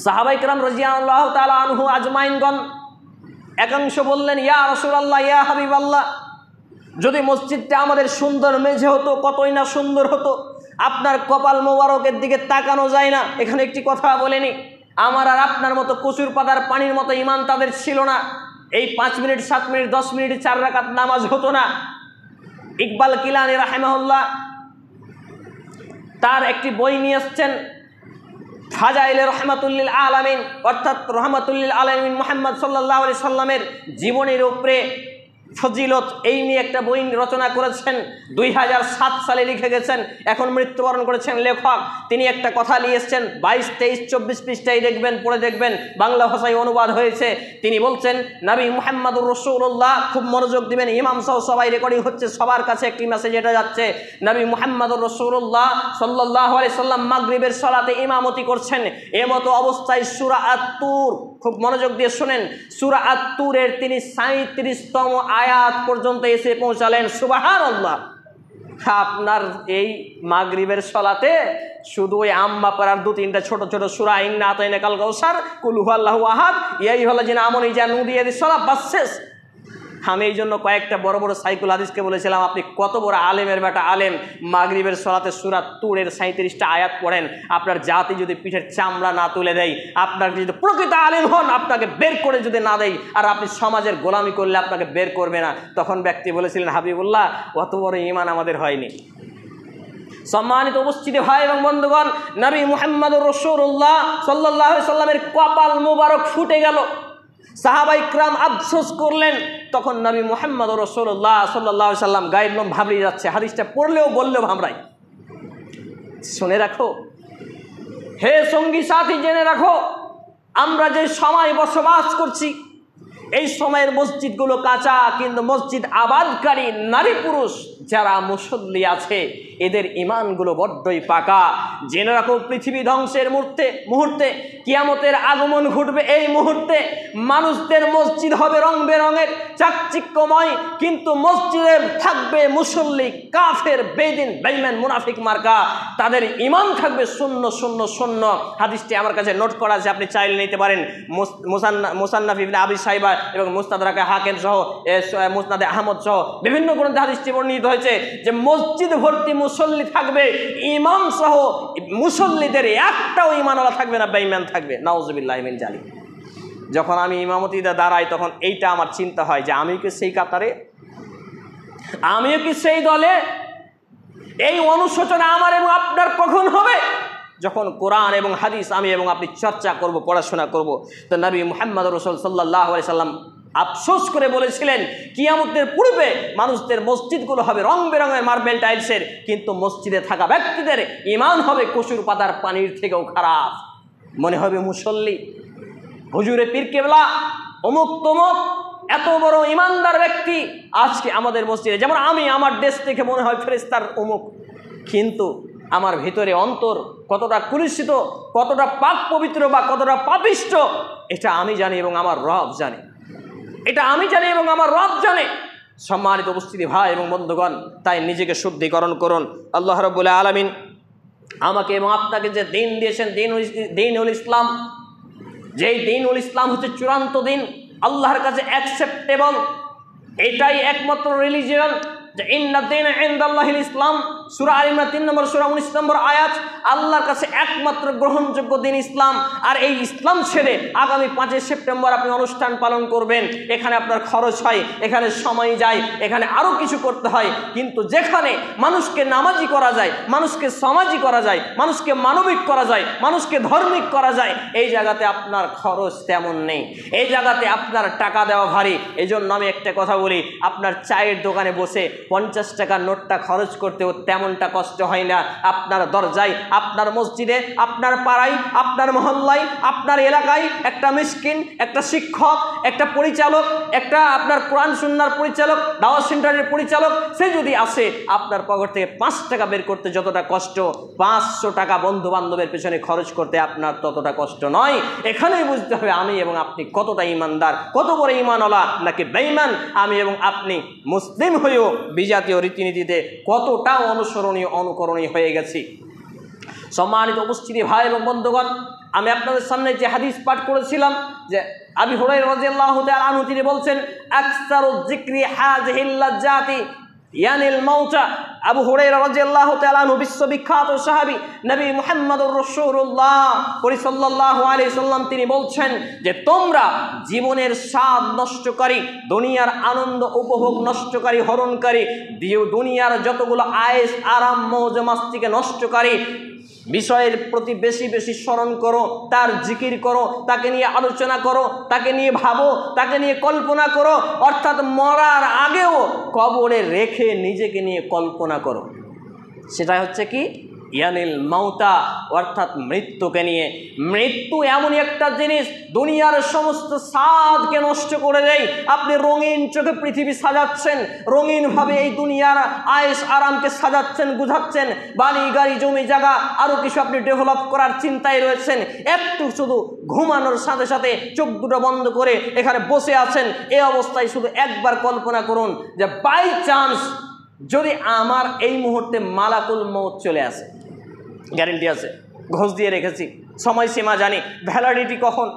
সাহাবায়ে কেরাম রাদিয়াল্লাহু তাআলা আনহু আজমাইনগণ একাংশ বললেন, ইয়া রাসূলুল্লাহ, ইয়া হাবিবাল্লাহ, যদি মসজিদটা আমাদের সুন্দর মেঝে হতো কতই না সুন্দর হতো, আপনার কপাল মোবারকের দিকে তাকানো যায় না। এখানে একটি কথা বলেনি, আমার আর আপনার মতো কচুর পাতার পানির মতো ইমান তাদের ছিল না। এই 5 মিনিট 7 মিনিট 10 মিনিট 4 রাকাত নামাজ হতো না। ইকবাল কিলানি রাহিমাহুল্লাহ তার একটি বই নিয়ে এসছেন, ফাজাইলে রহমাতুল্লিল আলামিন, অর্থাৎ রহমাতুল্লিল আলামিন মুহাম্মদ সাল্লাল্লাহু আলাইহি সাল্লামের জীবনের উপরে ফজিলত, এই নিয়ে একটা বই রচনা করেছেন। 2007 সালে লিখে গেছেন, এখন মৃত্যুবরণ করেছেন লেখক। তিনি একটা কথা নিয়ে এসছেন, 22, 23, 24 পৃষ্ঠায় দেখবেন, পড়ে দেখবেন, বাংলা ভাষায় অনুবাদ হয়েছে। তিনি বলছেন, নবী মুহাম্মদুর রাসূলুল্লাহ, খুব মনোযোগ দিবেন, ইমাম সহ সবাই রেকর্ডিং হচ্ছে, সবার কাছে একটি মেসেজ এটা যাচ্ছে। নবী মুহাম্মদুর রাসূলুল্লাহ সাল্লাল্লাহু আলাইহি সাল্লাম মাগরিবের সালাতে ইমামতি করছেন। এমতো অবস্থায় সূরা আত-তুর, খুব মনোযোগ দিয়ে শুনেন, সূরা আত-তুরের তিনি 37তম আয়াত পর্যন্ত এসে পৌঁছালেন। সুবহানাল্লাহ! আপনার এই মাগরিবের সালাতে শুধু ওই আম্মা পারার 2-3টা ছোট ছোট সূরা, ইন্না আতাইনাকাল কাউসার, কুল হুয়াল্লাহু আহাদ, ইয়া আইয়ুহাল্লাযিনা আমানু ইযা নুদিয়া লিস-সালাহ, বাস শেষ। আমি এই জন্য কয়েকটা বড় বড় সাইকুল হাদিসকে বলেছিলাম, আপনি কত বড় আলেমের বেটা আলেম, মাগরিবের সালাতে সূরা তুরের 37টা আয়াত পড়েন, আপনার জাতি যদি পিঠের চামড়া না তুলে দেয়, আপনার যদি প্রকৃত আলেম হন, আপনাকে বের করে যদি না দেয়, আর আপনি সমাজের গোলামি করলে আপনাকে বের করবে না। তখন ব্যক্তি বলেছিলেন, হাবিবুল্লাহ, অত বড় ঈমান আমাদের হয়নি। সম্মানিত উপস্থিতি ভাই এবং বন্ধুগণ, নবী মুহাম্মদুর রাসূলুল্লাহ সাল্লাল্লাহু আলাইহি সাল্লামের কপাল মোবারক ফুটে গেল। সাহাবায়ে কিরাম আফসোস করলেন। তখন নবী মুহাম্মদ রাসূলুল্লাহ সাল্লাল্লাহু আলাইহি সাল্লাম গায়ের লোম ভাবড়িয়ে যাচ্ছে, হাদিসটা পড়লেও বললেও ভাবরাই। শুনে রাখো হে সঙ্গী সাথী, জেনে রাখো, আমরা যে সময় বসবাস করছি, এই সময়ের মসজিদগুলো কাঁচা, কিন্তু মসজিদ আবাদকারী নারী পুরুষ যারা মুসল্লি আছে, এদের ইমানগুলো বড্ডই পাকা। জেনে রাখো, পৃথিবী ধ্বংসের মুহূর্তে কিয়ামতের আগমন ঘটবে। এই মুহূর্তে মানুষদের মসজিদ হবে রং বেরঙের, চাকচিক্যময়, কিন্তু মসজিদে থাকবে মুসল্লি কাফের, বেদিন, বেঈমান, মুনাফিক মার্কা। তাদের ইমান থাকবে শূন্য শূন্য শূন্য। হাদিসটি আমার কাছে নোট করা আছে, আপনি চাইলে নিতে পারেন। মুসান্নাফ ইবনে আবি শাইবা এবং মুস্তাদরাকে হাকিম সহ, মুসনাদে আহমদ সহ বিভিন্ন গ্রন্থে হাদিসটি বর্ণিত হয়েছে যে মসজিদ ভর্তি মুসল্লি থাকবে, ইমাম সহ মুসল্লিদের একটাও ইমানওয়ালা থাকবে না, বেঈমান থাকবে। নাউজুবিল্লাহি মিন জালিক। যখন আমি ইমামতিতে দাঁড়াই, তখন এইটা আমার চিন্তা হয় যে আমিও কি সেই কাতারে, আমিও কি সেই দলে? এই অনুশোচনা আমার এবং আপনার কখন হবে? যখন কোরআন এবং হাদিস আমি এবং আপনি চর্চা করব, পড়াশোনা করব। তো নবী মুহাম্মদ রাসূল সাল্লাল্লাহু আলাইহি সাল্লাম আফসোস করে বলেছিলেন, কিয়ামতের পূর্বে মানুষদের মসজিদগুলো হবে রং বেরঙের মার্বেল টাইলসের, কিন্তু মসজিদে থাকা ব্যক্তিদের ঈমান হবে কচুর পাতার পানির থেকেও খারাপ। মনে হবে মুসল্লি, হুজুরে পীর কেবলা, অমুক তমুক এত বড় ইমানদার ব্যক্তি আজকে আমাদের মসজিদে। যেমন আমি আমার দেশ থেকে মনে হয় ফেরেশতার অমুক, কিন্তু আমার ভিতরে অন্তর কতটা কুলুষিত, কতটা পাক পবিত্র বা কতটা পাপিষ্ট, এটা আমি জানি এবং আমার রব জানে। এটা আমি জানি এবং আমার রব জানে। সম্মানিত উপস্থিতি ভাই এবং বন্ধুগণ, তাই নিজেকে শুদ্ধিকরণ করুন। আল্লাহ রাব্বুল আলামিন আমাকে এবং আপনাকে যে দিন দিয়েছেন, দিনুল ইসলাম, যেই দিনুল ইসলাম হচ্ছে চূড়ান্ত দিন, আল্লাহর কাছে অ্যাকসেপ্টেবল, এটাই একমাত্র রিলিজিয়ন। যে ইন্না দীনা ইনদাল্লাহিল ইসলাম, সূরা আল ইমরান 3 নম্বর সূরা 19 নম্বর আয়াত, আল্লাহর কাছে একমাত্র গ্রহণযোগ্য দিন ইসলাম। আর এই ইসলাম ছেড়ে আগামী 5 সেপ্টেম্বর আপনি অনুষ্ঠান পালন করবেন, এখানে আপনার খরচ হয়, এখানে সময় যায়, এখানে আরও কিছু করতে হয়, কিন্তু যেখানে মানুষকে নামাজি করা যায়, মানুষকে সমাজি করা যায়, মানুষকে মানবিক করা যায়, মানুষকে ধর্মিক করা যায়, এই জায়গাতে আপনার খরচ তেমন নেই, এই জায়গাতে আপনার টাকা দেওয়া ভারী। এই জন্য আমি একটা কথা বলি, আপনার চায়ের দোকানে বসে 50 টাকার নোটটা খরচ করতেও তেমনটা কষ্ট হয় না। আপনার দরজায়, আপনার মসজিদে, আপনার পাড়ায়, আপনার মহল্লায়, আপনার এলাকায় একটা মিসকিন, একটা শিক্ষক, একটা পরিচালক, একটা আপনার কোরআন সুন্নাহর পরিচালক, দাওয়াত সেন্টারের পরিচালক, সে যদি আসে আপনার পকেট থেকে 5 টাকা বের করতে যতটা কষ্ট, 500 টাকা বন্ধু বান্ধবের পেছনে খরচ করতে আপনার ততটা কষ্ট নয়। এখানেই বুঝতে হবে আমি এবং আপনি কতটা ঈমানদার, কত বড় ঈমানওয়ালা নাকি বেঈমান। আমি এবং আপনি মুসলিম হয়েও বিজাতীয় রীতিনীতিতে কতটা অনুসরণীয়, অনুকরণীয় হয়ে গেছি। সম্মানিত উপস্থিতি ভাই এবং বন্ধুগণ, আমি আপনাদের সামনে যে হাদিস পাঠ করেছিলাম যে আবু হুরায়রা রাদিয়াল্লাহু তাআলা আনহু তিনি বলছেন, আকসারু যিকরি হাযিহিল লাজ্জাতি ইয়ানিল মাউতা। আবু হুরায়রা রাদিয়াল্লাহু তাআলা আনহু বিশ্ববিখ্যাত সাহাবী, নবী মুহাম্মদুর রাসূলুল্লাহ সাল্লাল্লাহু আলাইহি সাল্লাম তিনি বলছেন যে তোমরা জীবনের স্বাদ নষ্টকারী, দুনিয়ার আনন্দ উপভোগ নষ্টকারী, হরণকারী, দুনিয়ার যতগুলো আয়েশ আরাম মৌজ মাস্তিকে নষ্টকারী বিষয়ের প্রতি বেশি বেশি স্মরণ করো, তার জিকির করো, তাকে নিয়ে আলোচনা করো, তাকে নিয়ে ভাবো, তাকে নিয়ে কল্পনা করো। অর্থাৎ মরার আগেও কবরে রেখে নিজেকে নিয়ে কল্পনা করো। সেটা হচ্ছে কি? ইয়ানিল মাউতা, অর্থাৎ মৃত্যুকে নিয়ে। মৃত্যু এমনই একটা জিনিস দুনিয়ার সমস্ত স্বাদকে নষ্ট করে দেয়। আপনি রঙিন চোখে পৃথিবী সাজাচ্ছেন, রঙিনভাবে এই দুনিয়ার আয়েশ আরামকে সাজাচ্ছেন, গুছাচ্ছেন, বাড়ি গাড়ি জমি জায়গা আরও কিছু আপনি ডেভেলপ করার চিন্তায় রয়েছেন। একটু শুধু ঘুমানোর সাথে সাথে চোখ দুটো বন্ধ করে এখানে বসে আছেন। এই অবস্থায় শুধু একবার কল্পনা করুন যে বাই চান্স যদি আমার এই মুহূর্তে মালাকুল মউত চলে আসে, গ্যারেন্টি আছে, ঘোষ দিয়ে রেখেছি, সময়সীমা জানি, ভ্যালিডিটি কখন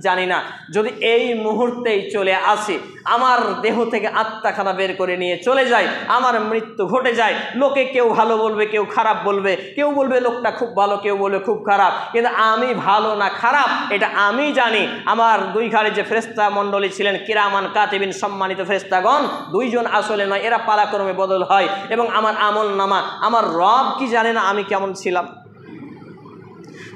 জানি না, যদি এই মুহূর্তেই চলে আসে, আমার দেহ থেকে আত্মাখানা বের করে নিয়ে চলে যায়, আমার মৃত্যু ঘটে যায়, লোকে কেউ ভালো বলবে, কেউ খারাপ বলবে, কেউ বলবে লোকটা খুব ভালো, কেউ বলবে খুব খারাপ, কিন্তু আমি ভালো না খারাপ এটা আমি জানি। আমার দুই ঘাড়ে যে ফেরেশতা মণ্ডলী ছিলেন কিরামান কাতিবিন, সম্মানিত ফেরেশতাগণ, দুইজন আসলে নয়, এরা পালাক্রমে বদল হয়। এবং আমার আমল নামা আমার রব কি জানে না আমি কেমন ছিলাম।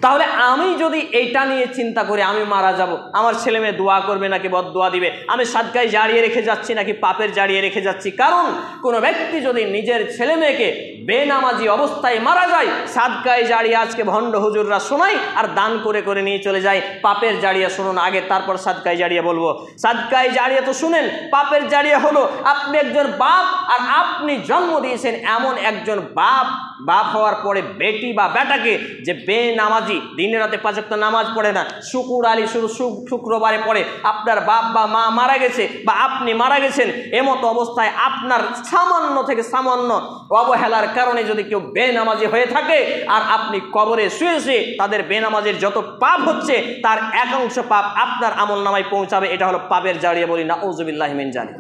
তাহলে আমি যদি এইটা নিয়ে চিন্তা করি আমি মারা যাব, আমার ছেলে মেয়ে দোয়া করবে নাকি বদদোয়া দিবে, আমি সাদকায় জারিয়ে রেখে যাচ্ছি নাকি পাপের জারিয়ে রেখে যাচ্ছি। কারণ কোনো ব্যক্তি যদি নিজের ছেলে মেয়েকে বেনামাজি অবস্থায় মারা যায়, সাদকায় জারিয়ে আজকে ভণ্ড হুজুররা শোনায় আর দান করে করে নিয়ে চলে যায়। পাপের জারিয়া শুনুন আগে, তারপর সাদকায় জারিয়া বলবো। সাদকায় জারিয়া তো শুনেন, পাপের জারিয়া হলো আপনি একজন বাপ আর আপনি জন্ম দিয়েছেন এমন একজন বাপ হওয়ার পরে বেটি বা বেটাকে যে বেনামাজি, দিনে রাতে 5 ওয়াক্ত নামাজ পড়ে না, শুকুর আলী শুধু শুক্রবারে পড়ে, আপনার বাপ বা মা মারা গেছে বা আপনি মারা গেছেন, এমতো অবস্থায় আপনার সামান্য থেকে সামান্য অবহেলার কারণে যদি কেউ বেনামাজি হয়ে থাকে আর আপনি কবরে শুয়ে তাদের বেনামাজির যত পাপ হচ্ছে তার একাংশ পাপ আপনার আমল নামায় পৌঁছাবে। এটা হলো পাপের জারিয়া, বলি না আউযুবিল্লাহি মিন জালিক।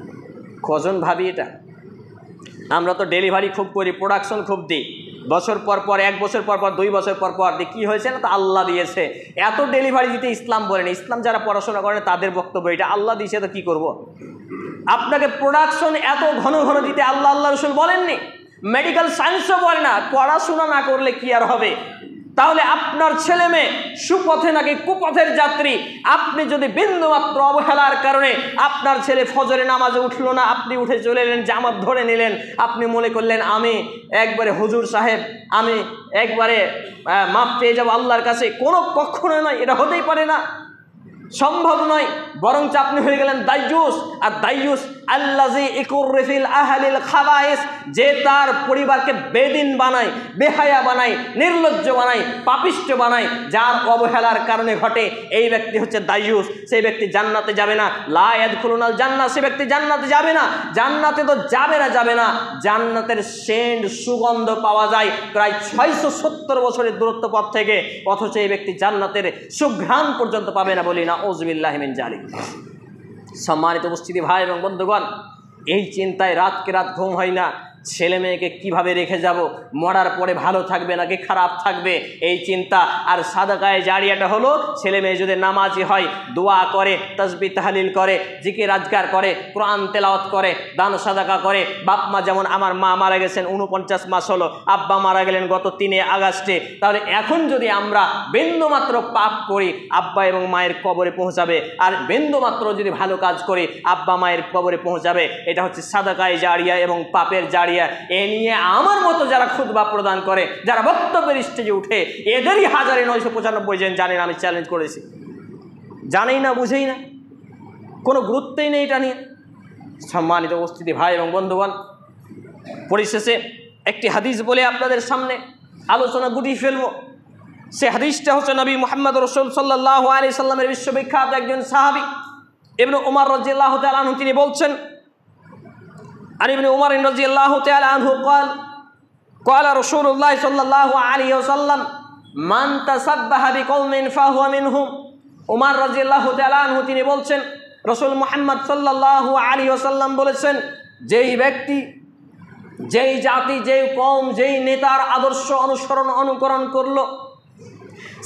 কজন ভাবি এটা? আমরা তো ডেলিভারি খুব করি, প্রোডাকশন খুব দিই, বছর পর পর, 1 বছর পর পর, 2 বছর পর পর কি হয়েছে না, তো আল্লাহ দিয়েছে। এত ডেলিভারি দিতে ইসলাম বলেন, ইসলাম যারা পড়াশোনা করেন তাদের বক্তব্য এটা, আল্লাহ দিয়েছে তো কি করব। আপনাকে প্রোডাকশন এত ঘন ঘন দিতে আল্লাহ রাসূল বলেননি, মেডিকেল সায়েন্সও বলে না। পড়াশোনা না করলে কি আর হবে? তাহলে আপনার ছেলে মেয়ে সুপথে নাকি কুপথের যাত্রী, আপনি যদি বিন্দুমাত্র অবহেলার কারণে আপনার ছেলে ফজরে নামাজে উঠলো না, আপনি উঠে চলে এলেন, জামাত ধরে নিলেন, আপনি মনে করলেন আমি একবারে হুজুর সাহেব, আমি একবারে মাপ পেয়ে যাবো আল্লাহর কাছে। কখনো নয়, এটা হতেই পারে না, সম্ভব নয়। বরঞ্চ আপনি হয়ে গেলেন দাইয়ুস। আর দাইয়ুস আল্লাযী ইকুররিফিল আহলিল খাবাইস, যে তার পরিবারকে বেদিন বানায়, বেহায়া বানায়, নির্লজ্জ বানায়, পাপিষ্ঠ বানায়, যার অবহেলার কারণে ঘটে, এই ব্যক্তি হচ্ছে দাইয়ুস। সেই ব্যক্তি জান্নাতে যাবে না। লা ইয়াদখুলুনাল জান্নাহ, সেই ব্যক্তি জান্নাতে যাবে না। জান্নাতে তো যাবে না, জান্নাতের সেন্ট সুগন্ধ পাওয়া যায় প্রায় 670 বছরের দূরত্ব পথ থেকে, অথচ এই ব্যক্তি জান্নাতের সুঘ্রাণ পর্যন্ত পাবে না, বলি না আউযুবিল্লাহি মিন জালিক। সম্মানিত উপস্থিতি ভাই এবং বন্ধুগণ, এই চিন্তায় রাতকে রাত ঘুম হয় না। ছেলে মেয়েকে কীভাবে রেখে যাব, মরার পরে ভালো থাকবে নাকি খারাপ থাকবে এই চিন্তা। আর সাদাকায়ে জারিয়াটা হলো ছেলে মেয়ে যদি নামাজি হয়, দোয়া করে, তাসবিহ তাহলিল করে, জিকির আজকার করে, কোরআন তেলাওয়াত করে, দান সাদাকা করে। বাপ মা, যেমন আমার মা মারা গেছেন 49 মাস হলো, আব্বা মারা গেলেন গত 3 আগস্টে। তাহলে এখন যদি আমরা বিন্দুমাত্র পাপ করি, আব্বা এবং মায়ের কবরে পৌঁছাবে, আর বিন্দুমাত্র যদি ভালো কাজ করি, আব্বা মায়ের কবরে পৌঁছাবে। এটা হচ্ছে সাদাকায়ে জারিয়া এবং পাপের জারিয়া। এ নিয়ে আমার মতো যারা খুতবা প্রদান করে, যারা বক্তব্যের স্টেজে উঠে, এদেরই 1995 জন জানেন আমি চ্যালেঞ্জ করেছি। জানেই না, বুঝেই না, কোনো গুরুত্বই নেই এটা নিয়ে। সম্মানিত উপস্থিতি ভাই এবং বন্ধুগণ, পরিশেষে একটি হাদিস বলে আপনাদের সামনে আলোচনা গুটিয়ে ফেলবো। সে হাদিসটা হচ্ছে নবী মুহাম্মদ রাসূল সাল্লাল্লাহু আলাইহি সাল্লামের বিশ্ববিখ্যাত একজন সাহাবী ইবনে উমর রাদিয়াল্লাহু তাআলা আনহু, তিনি বলছেন, আর ইবনে উমর রাদিয়াল্লাহু তাআলা আনহু قال قال رسول الله صلى الله عليه وسلم من تسبح بقوم فهو منهم। উমর রাদিয়াল্লাহু তাআলা আনহু তিনি বলছেন, রাসূল মুহাম্মদ সাল্লাল্লাহু আলাইহি ওয়াসাল্লাম বলেছেন, যেই ব্যক্তি, যেই জাতি, যেই কওম, যেই নেতার আদর্শ অনুসরণ অনুকরণ করলো,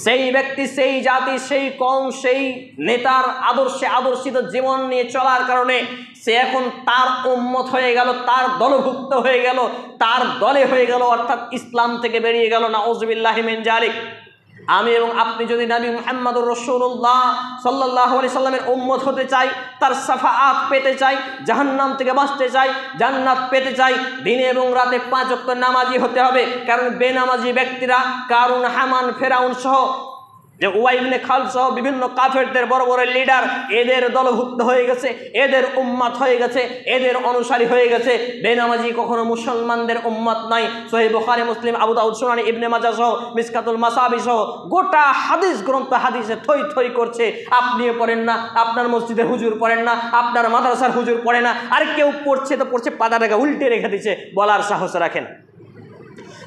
সেই ব্যক্তি, সেই জাতি, সেই কওম, সেই নেতার আদর্শে আদর্শিত জীবন নিয়ে চলার কারণে সে এখন তার উম্মত হয়ে গেল, তার দলভুক্ত হয়ে গেল, তার দলে হয়ে গেল, অর্থাৎ ইসলাম থেকে বেরিয়ে গেল। নাউযুবিল্লাহি মিন যালিক। আমি এবং আপনি যদি নবী মুহাম্মদুর রাসূলুল্লাহ সাল্লাল্লাহু আলাইহি সাল্লামের উম্মত হতে চাই, তার শাফাআত পেতে চাই, জাহান্নাম থেকে বাঁচতে চাই, জান্নাত পেতে চাই, দিনে এবং রাতে 5 ওয়াক্ত নামাজি হতে হবে। কারণ বেনামাজি ব্যক্তিরা কারুন, হামান, ফেরাউন সহ, যে উবাই ইবনে খালদ সহ বিভিন্ন কাফেরদের বড় বড় লিডার, এদের দলভুক্ত হয়ে গেছে, এদের উম্মত হয়ে গেছে, এদের অনুসারী হয়ে গেছে। বেনামাজি কখনো মুসলমানদের উম্মত নাই। সহিহ বুখারী, মুসলিম, আবু দাউদ, সুনান ইবনে মাজাহ সহ, মিসকাতুল মাসাবি সহ গোটা হাদিস গ্রন্থ হাদিসে থই থই করছে। আপনিও পড়েন না, আপনার মসজিদের হুজুর পড়েন না, আপনার মাদ্রাসার হুজুর পড়ে না, আর কেউ পড়ছে তো পড়ছে, পাতাটাকে উল্টে রেখে দিচ্ছে, বলার সাহস রাখেন।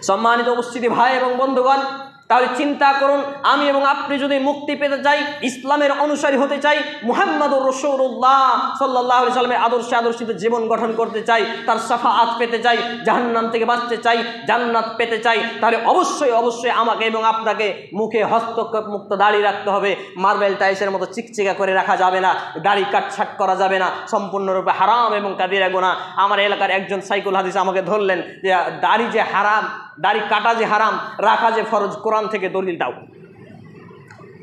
সম্মানিত উপস্থিতি ভাই এবং বন্ধুগণ, তাহলে চিন্তা করুন, আমি এবং আপনি যদি মুক্তি পেতে চাই, ইসলামের অনুসারী হতে চাই, মুহাম্মদুর রাসূলুল্লাহ সাল্লাল্লাহু আলাইহি সাল্লামের আদর্শে আদর্শিত জীবন গঠন করতে চাই, তার শাফাআত পেতে চাই, জাহান্নাম থেকে বাঁচতে চাই, জান্নাত পেতে চাই, তাহলে অবশ্যই অবশ্যই আমাকে এবং আপনাকে মুখে হস্তক্ষেপ মুক্ত দাড়ি রাখতে হবে। মার্বেল টাইলসের মতো চিকচিকা করে রাখা যাবে না, দাড়ি কাটছাট করা যাবে না, সম্পূর্ণরূপে হারাম এবং কাবিরা গুনাহ। আমার এলাকার একজন সাইকুল হাদিস আমাকে ধরলেন যে দাড়ি যে হারাম, দাড়ি কাটা যে হারাম, রাখা যে ফরজ, কোরআন থেকে দলিল দাও।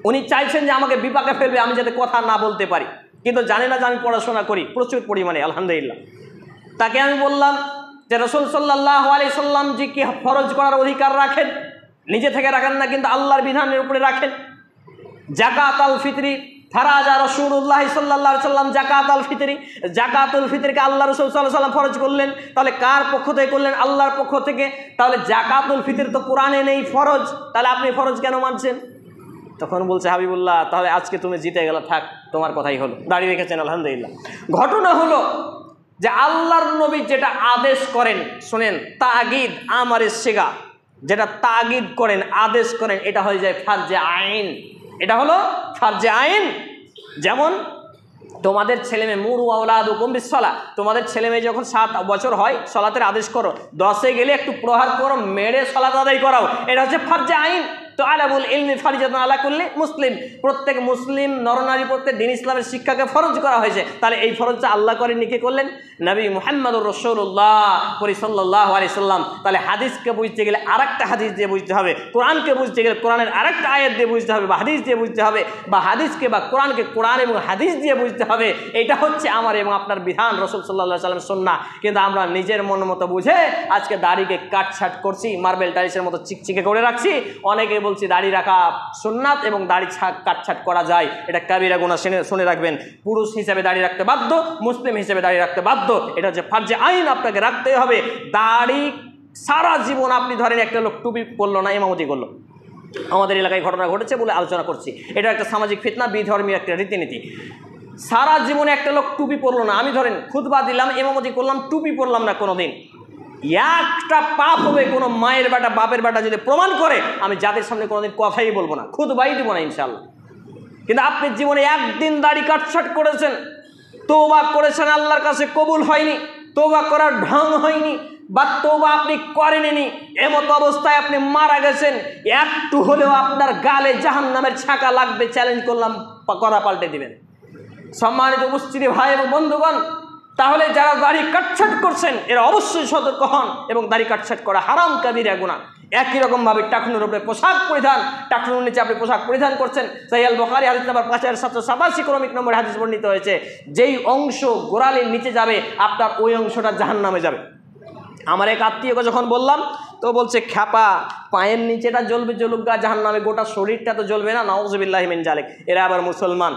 উনি চাইছেন যে আমাকে বিপাকে ফেলবে, আমি যাতে কথা না বলতে পারি, কিন্তু জানে না যে আমি পড়াশোনা করি প্রচুর পরিমাণে, আলহামদুলিল্লাহ। তাকে আমি বললাম যে রাসূল সাল্লাল্লাহু আলাইহি সাল্লাম যে কি ফরজ করার অধিকার রাখেন, নিজে থেকে রাখেন না, কিন্তু আল্লাহর বিধানের উপরে রাখেন। যাকাত আল ফিতরি ফারাজা রাসূলুল্লাহ সাল্লাল্লাহু আলাইহি সাল্লাম যাকাত আল ফিতরি, যাকাতুল ফিতরকে আল্লাহ রাসূল সাল্লাল্লাহু আলাইহি সাল্লাম ফরজ করলেন। তাহলে কার পক্ষ থেকে করলেন? আল্লাহর পক্ষ থেকে। তাহলে যাকাতুল ফিতর তো কোরআনে নেই ফরজ, তাহলে আপনি ফরজ কেন মানছেন? তখন বলছে হাবিবুল্লাহ, তাহলে আজকে তুমি জিতে গেলে, থাক, তোমার কথাই হলো। দাঁড়িয়ে রেখেছেন, আলহামদুলিল্লাহ। ঘটনা হলো যে আল্লাহর নবী যেটা আদেশ করেন, শোনেন, তাগিদ আমারে সিগা, যেটা তাগিদ করেন, আদেশ করেন, এটা হয়ে যায় ফারজে আইন। এটা হলো ফারজে আইন। যেমন তোমাদের ছেলে মেয়ে, মুরু আওলাদুকুম বিসসালাহ, তোমাদের ছেলে মেয়ে যখন 7 বছর হয় সালাতের আদেশ করো, 10-এ গেলে একটু প্রহার করো, মেরে সালাত আদায় করাও, এটা হচ্ছে ফারজে আইন। তো আলাবুল ইলমি ফারিজাতুন আলা কুল্লি মুসলিম, প্রত্যেক মুসলিম নরনারী প্রত্যেক দিন ইসলামের শিক্ষাকে ফরজ করা হয়েছে। তাহলে এই ফরজটা আল্লাহ করেননি, কে করলেন? নবী মুহাম্মদুর রাসূলুল্লাহ সাল্লাল্লাহু আলাইহি সাল্লাম। তাহলে হাদিসকে বুঝতে গেলে আরেকটা হাদিস দিয়ে বুঝতে হবে, কোরআনকে বুঝতে গেলে কোরআনের আরেকটা আয়াত দিয়ে বুঝতে হবে, বা হাদিস দিয়ে বুঝতে হবে, বা হাদিসকে বা কোরআনকে কোরআন এবং হাদিস দিয়ে বুঝতে হবে। এটা হচ্ছে আমার এবং আপনার বিধান, রাসূল সাল্লাল্লাহু আলাইহি সাল্লামের সুন্নাহ। কিন্তু আমরা নিজের মন মতো বুঝে আজকে দাড়িকে কাটছাট করছি, মার্বেল টাইলসের মতো চিকচিকে করে রাখছি। অনেকে বলছি দাড়ি রাখা সুন্নাত এবং দাড়ি কাটছাট করা যায়, এটা কাবিরা গুনাহ। শুনে রাখবেন, পুরুষ হিসেবে দাড়ি রাখতে বাধ্য, মুসলিম হিসেবে দাড়ি রাখতে বাধ্য, এটা হচ্ছে ফারজে আইন, আপনাকে রাখতেই হবে। দাড়ি সারা জীবন, আপনি ধরেন একটা লোক টুপি পরলো না, ইমামতি করলো, আমাদের এলাকায় ঘটনা ঘটেছে বলে আলোচনা করছি, এটা একটা সামাজিক ফিতনা, বিধর্মীয় একটা রীতিনীতি। সারা জীবনে একটা লোক টুপি পরলো না, আমি ধরেন খুতবা দিলাম, ইমামতি করলাম, টুপি পরলাম না কোনোদিন, একটা পাপ হবে। কোনো মায়ের বেটা, বাপের বেটা যদি প্রমাণ করে, আমি যাদের সামনে কোনোদিন কথাই বলবো না, খুতবাই দিব না ইনশাআল্লাহ। কিন্তু আপনি জীবনে একদিন দাড়ি কাটছাট করেছেন, তওবা করেছেন, আল্লাহর কাছে কবুল হয়নি, তওবা করার ঢং হয়নি, বা তওবা আপনি করেননি, এমতো অবস্থায় আপনি মারা গেছেন, একটু হলেও আপনার গালে জাহান্নামের ছাকা লাগবে, চ্যালেঞ্জ করলাম করা পাল্টে দিবেন। সম্মানিত উপস্থিতি ভাই এবং বন্ধুগণ, তাহলে যারা দাড়ি কাটছাট করছেন এরা অবশ্যই সতর্ক হন, এবং দাড়ি কাটছাট করা হারাম কাবিরা গুনাহ। একই রকমভাবে টাকনুর উপরে পোশাক পরিধান, টাকনুর নিচে আপনি পোশাক পরিধান করছেন, সহিহ আল বুখারী হাদিস নাম্বার 5787 ক্রমিক নম্বর হাদিস বর্ণিত হয়েছে, যেই অংশ গোড়ালির নিচে যাবে আপনার ওই অংশটা জাহান্নামে যাবে। আমার এক আত্মীয়কে যখন বললাম তো বলছে, খ্যাপা পায়ের নিচেটা জ্বলবে, জ্বলুক গা, জাহান্নামে গোটা শরীরটা তো জ্বলবে না, নাউযুবিল্লাহি মিন জালিক। এরা আবার মুসলমান,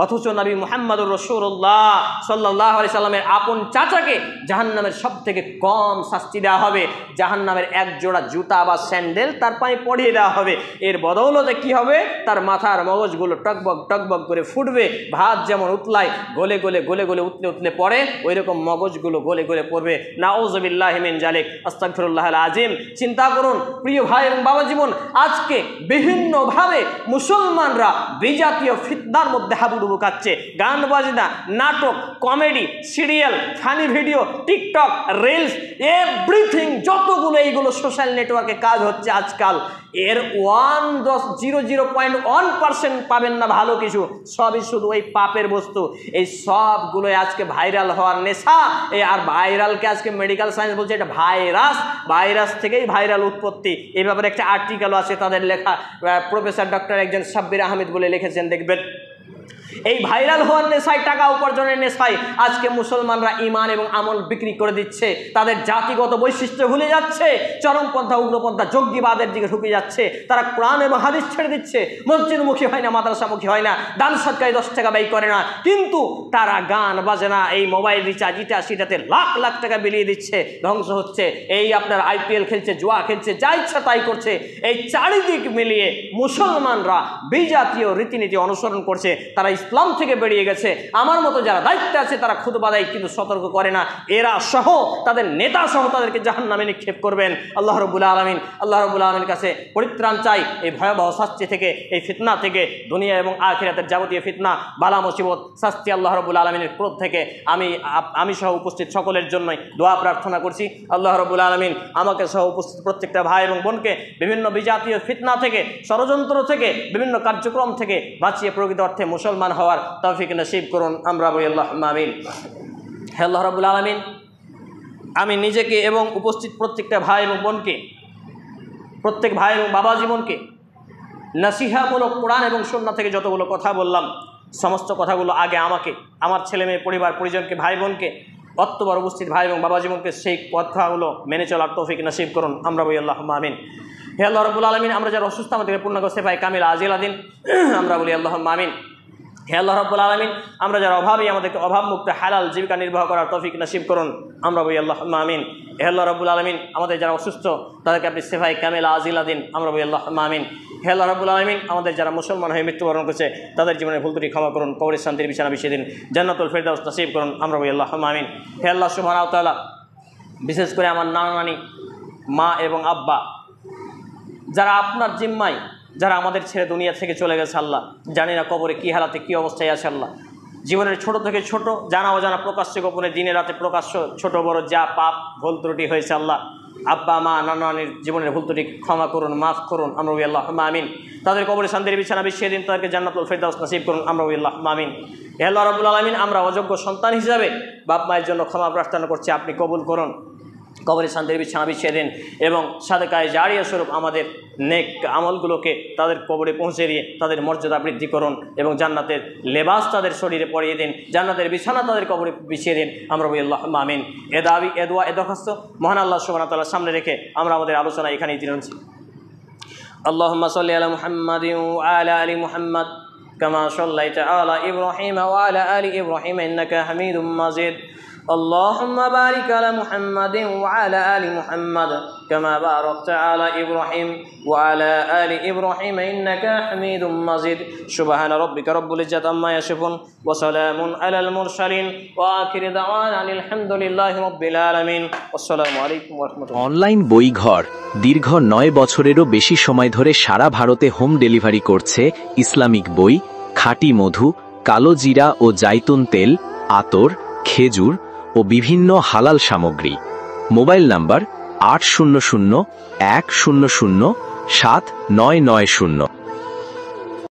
অথচ নবী মুহাম্মদুর রাসূলুল্লাহ সাল্লাল্লাহু আলাইহি সাল্লামের আপন চাচাকে জাহান্নামের সব থেকে কম শাস্তি দেওয়া হবে। জাহান্নামের এক জোড়া জুতা বা স্যান্ডেল তার পায়ে পরিয়ে দেওয়া হবে। এর বদৌলতে কি হবে? তার মাথার মগজগুলো টকবক টকবক করে ফুটবে। ভাত যেমন উতলায় গলে গলে গলে গলে উতলে উতলে পড়ে, ওই রকম মগজগুলো গলে গলে পড়বে। নাউযুবিল্লাহি মিন জালিক, আস্তাগফিরুল্লাহাল আযীম। চিন্তা করুন প্রিয় ভাই এবং বাবা জীবন, আজকে বিভিন্নভাবে মুসলমানরা বিজাতীয় ফিতনার মধ্যে হাবুডুবু খাচ্ছে। গান বাজনা, নাটক, comedy, serial, funny video, TikTok, reels, everything, যতগুলো এইগুলো সোশ্যাল নেটওয়ার্কে কাজ হচ্ছে আজকাল, এর 0.1% পাবেন না ভালো কিছু, সবই শুধু ওই পাপের বস্তু। এই সবগুলোই আজকে ভাইরাল হওয়ার নেশা। আর ভাইরালকে আজকে মেডিকেল সায়েন্স বলছে এটা ভাইরাস, ভাইরাস থেকেই ভাইরাল উৎপত্তি। এই ব্যাপারে একটা আর্টিকেল আছে তাদের লেখা, প্রফেসর ডক্টর একজন সাব্বির আহমেদ বলে লিখেছেন, দেখবেন। এই ভাইরাল হওয়ার নেশায়, টাকা উপার্জনের নেশায় আজকে মুসলমানরা ঈমান এবং আমল বিক্রি করে দিচ্ছে, তাদের জাতিগত বৈশিষ্ট্য ভুলে যাচ্ছে, চরমপন্থা উগ্রপন্থা জঙ্গিবাদের দিকে ঢুকে যাচ্ছে। তারা কোরআন এবং হাদিস ছেড়ে দিচ্ছে, মসজিদমুখী হয় না, মাদ্রাসামুখী হয় না, দান সদকায় 10 টাকা ব্যয় করে না, কিন্তু তারা গান বাজনা, এই মোবাইল রিচার্জ, ইটা সেটাতে লাখ লাখ টাকা বিলিয়ে দিচ্ছে, ধ্বংস হচ্ছে। এই আপনার IPL খেলছে, জুয়া খেলছে, যা ইচ্ছা তাই করছে। এই চারিদিক মিলিয়ে মুসলমানরা বিজাতীয় রীতিনীতি অনুসরণ করছে, তারা ইসলাম থেকে বেরিয়ে গেছে। আমার মতো যারা দায়িত্বে আছে তারা খুতবা দেয় কিন্তু সতর্ক করে না। এরা সহ তাদের নেতা সহ তাদেরকে জাহান্নামে নিক্ষেপ করবেন। আল্লাহ রাব্বুল আলামিন, আল্লাহ রাব্বুল আলামিনের কাছে পরিত্রাণ চাই এই ভয়াবহ শাস্তি থেকে, এই ফিতনা থেকে, দুনিয়া এবং আখিরাতের যাবতীয় ফিতনা, বালা মুসিবত, শাস্তি আল্লাহ রাব্বুল আলামিনের ক্রোধ থেকে আমি সহ উপস্থিত সকলের জন্যই দোয়া প্রার্থনা করছি। আল্লাহ রাব্বুল আলামিন আমাকে সহ উপস্থিত প্রত্যেকটা ভাই এবং বোনকে বিভিন্ন বিজাতীয় ফিতনা থেকে, ষড়যন্ত্র থেকে, বিভিন্ন কার্যক্রম থেকে বাঁচিয়ে প্রকৃত অর্থে মুসলমান হওয়ার তৌফিক নসিব করুন। আমরা বলি আল্লাহুম্মা আমিন। হে আল্লাহ রাব্বুল আলামিন, আমি নিজেকে এবং উপস্থিত প্রত্যেকটা ভাই এবং বোনকে, প্রত্যেক ভাই এবং বাবা জীবনকে নসিহামূলক কোরআন এবং সুন্নাহ থেকে যতগুলো কথা বললাম, সমস্ত কথাগুলো আগে আমাকে, আমার ছেলে মেয়ে, পরিবার পরিজনকে, ভাই বোনকে, অত্যবার উপস্থিত ভাই এবং বাবা জীবনকে সেই কথাগুলো মেনে চলার তৌফিক নসিব করুন। আমরা বলি আল্লাহুম্মা আমিন। হে আল্লাহ রাব্বুল আলামিন, আমরা যারা অসুস্থ আমাদেরকে পূর্ণাঙ্গ সেফায়ে কামিল আজিলা দিন। আমরা বলি আল্লাহুম্মা আমিন। হে আল্লাহ রাব্বুল আলামিন, আমরা যারা অভাবী আমাদেরকে অভাবমুক্ত হালাল জীবিকা নির্বাহ করার তৌফিক নসিব করুন। আমরা বলি আল্লাহুম্মা আমিন। হে আল্লাহ রাব্বুল আলামিন, আমাদের যারা অসুস্থ তাদেরকে আপনি সেফায়ে কামিল আজিলা দিন। আমরা বলি আল্লাহুম্মা আমিন। হে আল্লাহ রাব্বুল আলামিন, আমাদের যারা মুসলমান হয়ে মৃত্যুবরণ করেছে তাদের জীবনের ভুল ত্রুটি ক্ষমা করুন, কবরের শান্তির বিছানা বিছিয়ে দিন, জান্নাতুল ফেরদাউস নসিব করুন। আমরা বলি আল্লাহুম্মা আমিন। হে আল্লাহ সুবহানাহু ওয়া তাআলা, বিশেষ করে আমার নানা নানি, মা এবং আব্বা, যারা আপনার জিম্মায়, যারা আমাদের ছেড়ে দুনিয়া থেকে চলে গেছে, আল্লাহ জানি না কবরে কী হালাতে কী অবস্থায় আছে। আল্লাহ জীবনের ছোট থেকে ছোট, জানা অজানা, প্রকাশ্য গোপনে, দিনে রাতে প্রকাশ্য, ছোট বড় যা পাপ ভুল ত্রুটি হয়েছে, আল্লাহ আব্বা মা নানা নানির জীবনের ভুল ত্রুটি ক্ষমা করুন, মাফ করুন। আমরা বলি আল্লাহুম্মা আমিন। তাদের কবরে শান্তির বিছানা বিছিয়ে দিন, তাদেরকে জান্নাতুল ফেরদাউস নসিব করুন। আমরা বলি আল্লাহুম্মা আমিন। হে আল্লাহ রাব্বুল আলামিন, আমরা অযোগ্য সন্তান হিসাবে বাপ মায়ের জন্য ক্ষমা প্রার্থনা করছি, আপনি কবুল করুন, কবরে শান্তির বিছানা বিছিয়ে দিন, এবং সাদেকায়ে জারিয়া স্বরূপ আমাদের নেক আমলগুলোকে তাদের কবরে পৌঁছে দিয়ে তাদের মর্যাদা বৃদ্ধি করুন, এবং জান্নাতের লেবাস তাদের শরীরে পরিয়ে দিন, জান্নাতের বিছানা তাদের কবরে বিছিয়ে দিন। আমরা বলি আল্লাহুম্মা আমিন। এ দাবি, এ দোয়া, এ দরখাস্ত মহান আল্লাহ সুবহানাহু ওয়া তাআলার সামনে রেখে আমরা আমাদের আলোচনা এখানেই দিচ্ছি। আল্লাহুম্মা সাল্লি আলা মুহাম্মাদিন ওয়া আলা আলি মুহাম্মাদ কামা সাল্লাইতা আলা ইব্রাহিম ওয়া আলা আলি ইব্রাহিম ইন্নাকা হামিদুম মাজিদ। اللهم بارك على محمد وعلى آل محمد كما باركت على إبراهيم وعلى آل إبراهيم إنك حميد مجيد سبحان ربك رب العزة عما يصفون وسلام على المرسلين وآخر دعوانا الحمد لله رب العالمين والسلام عليكم ورحمة الله। অনলাইন বইঘর দীর্ঘ 9 বছরেরও বেশি সময় ধরে সারা ভারতে হোম ডেলিভারি করছে ইসলামিক বই, খাঁটি মধু, কালো জিরা ও জাইতুন তেল, আতর, খেজুর ও বিভিন্ন হালাল সামগ্রী। Mobile number 800-100-7990।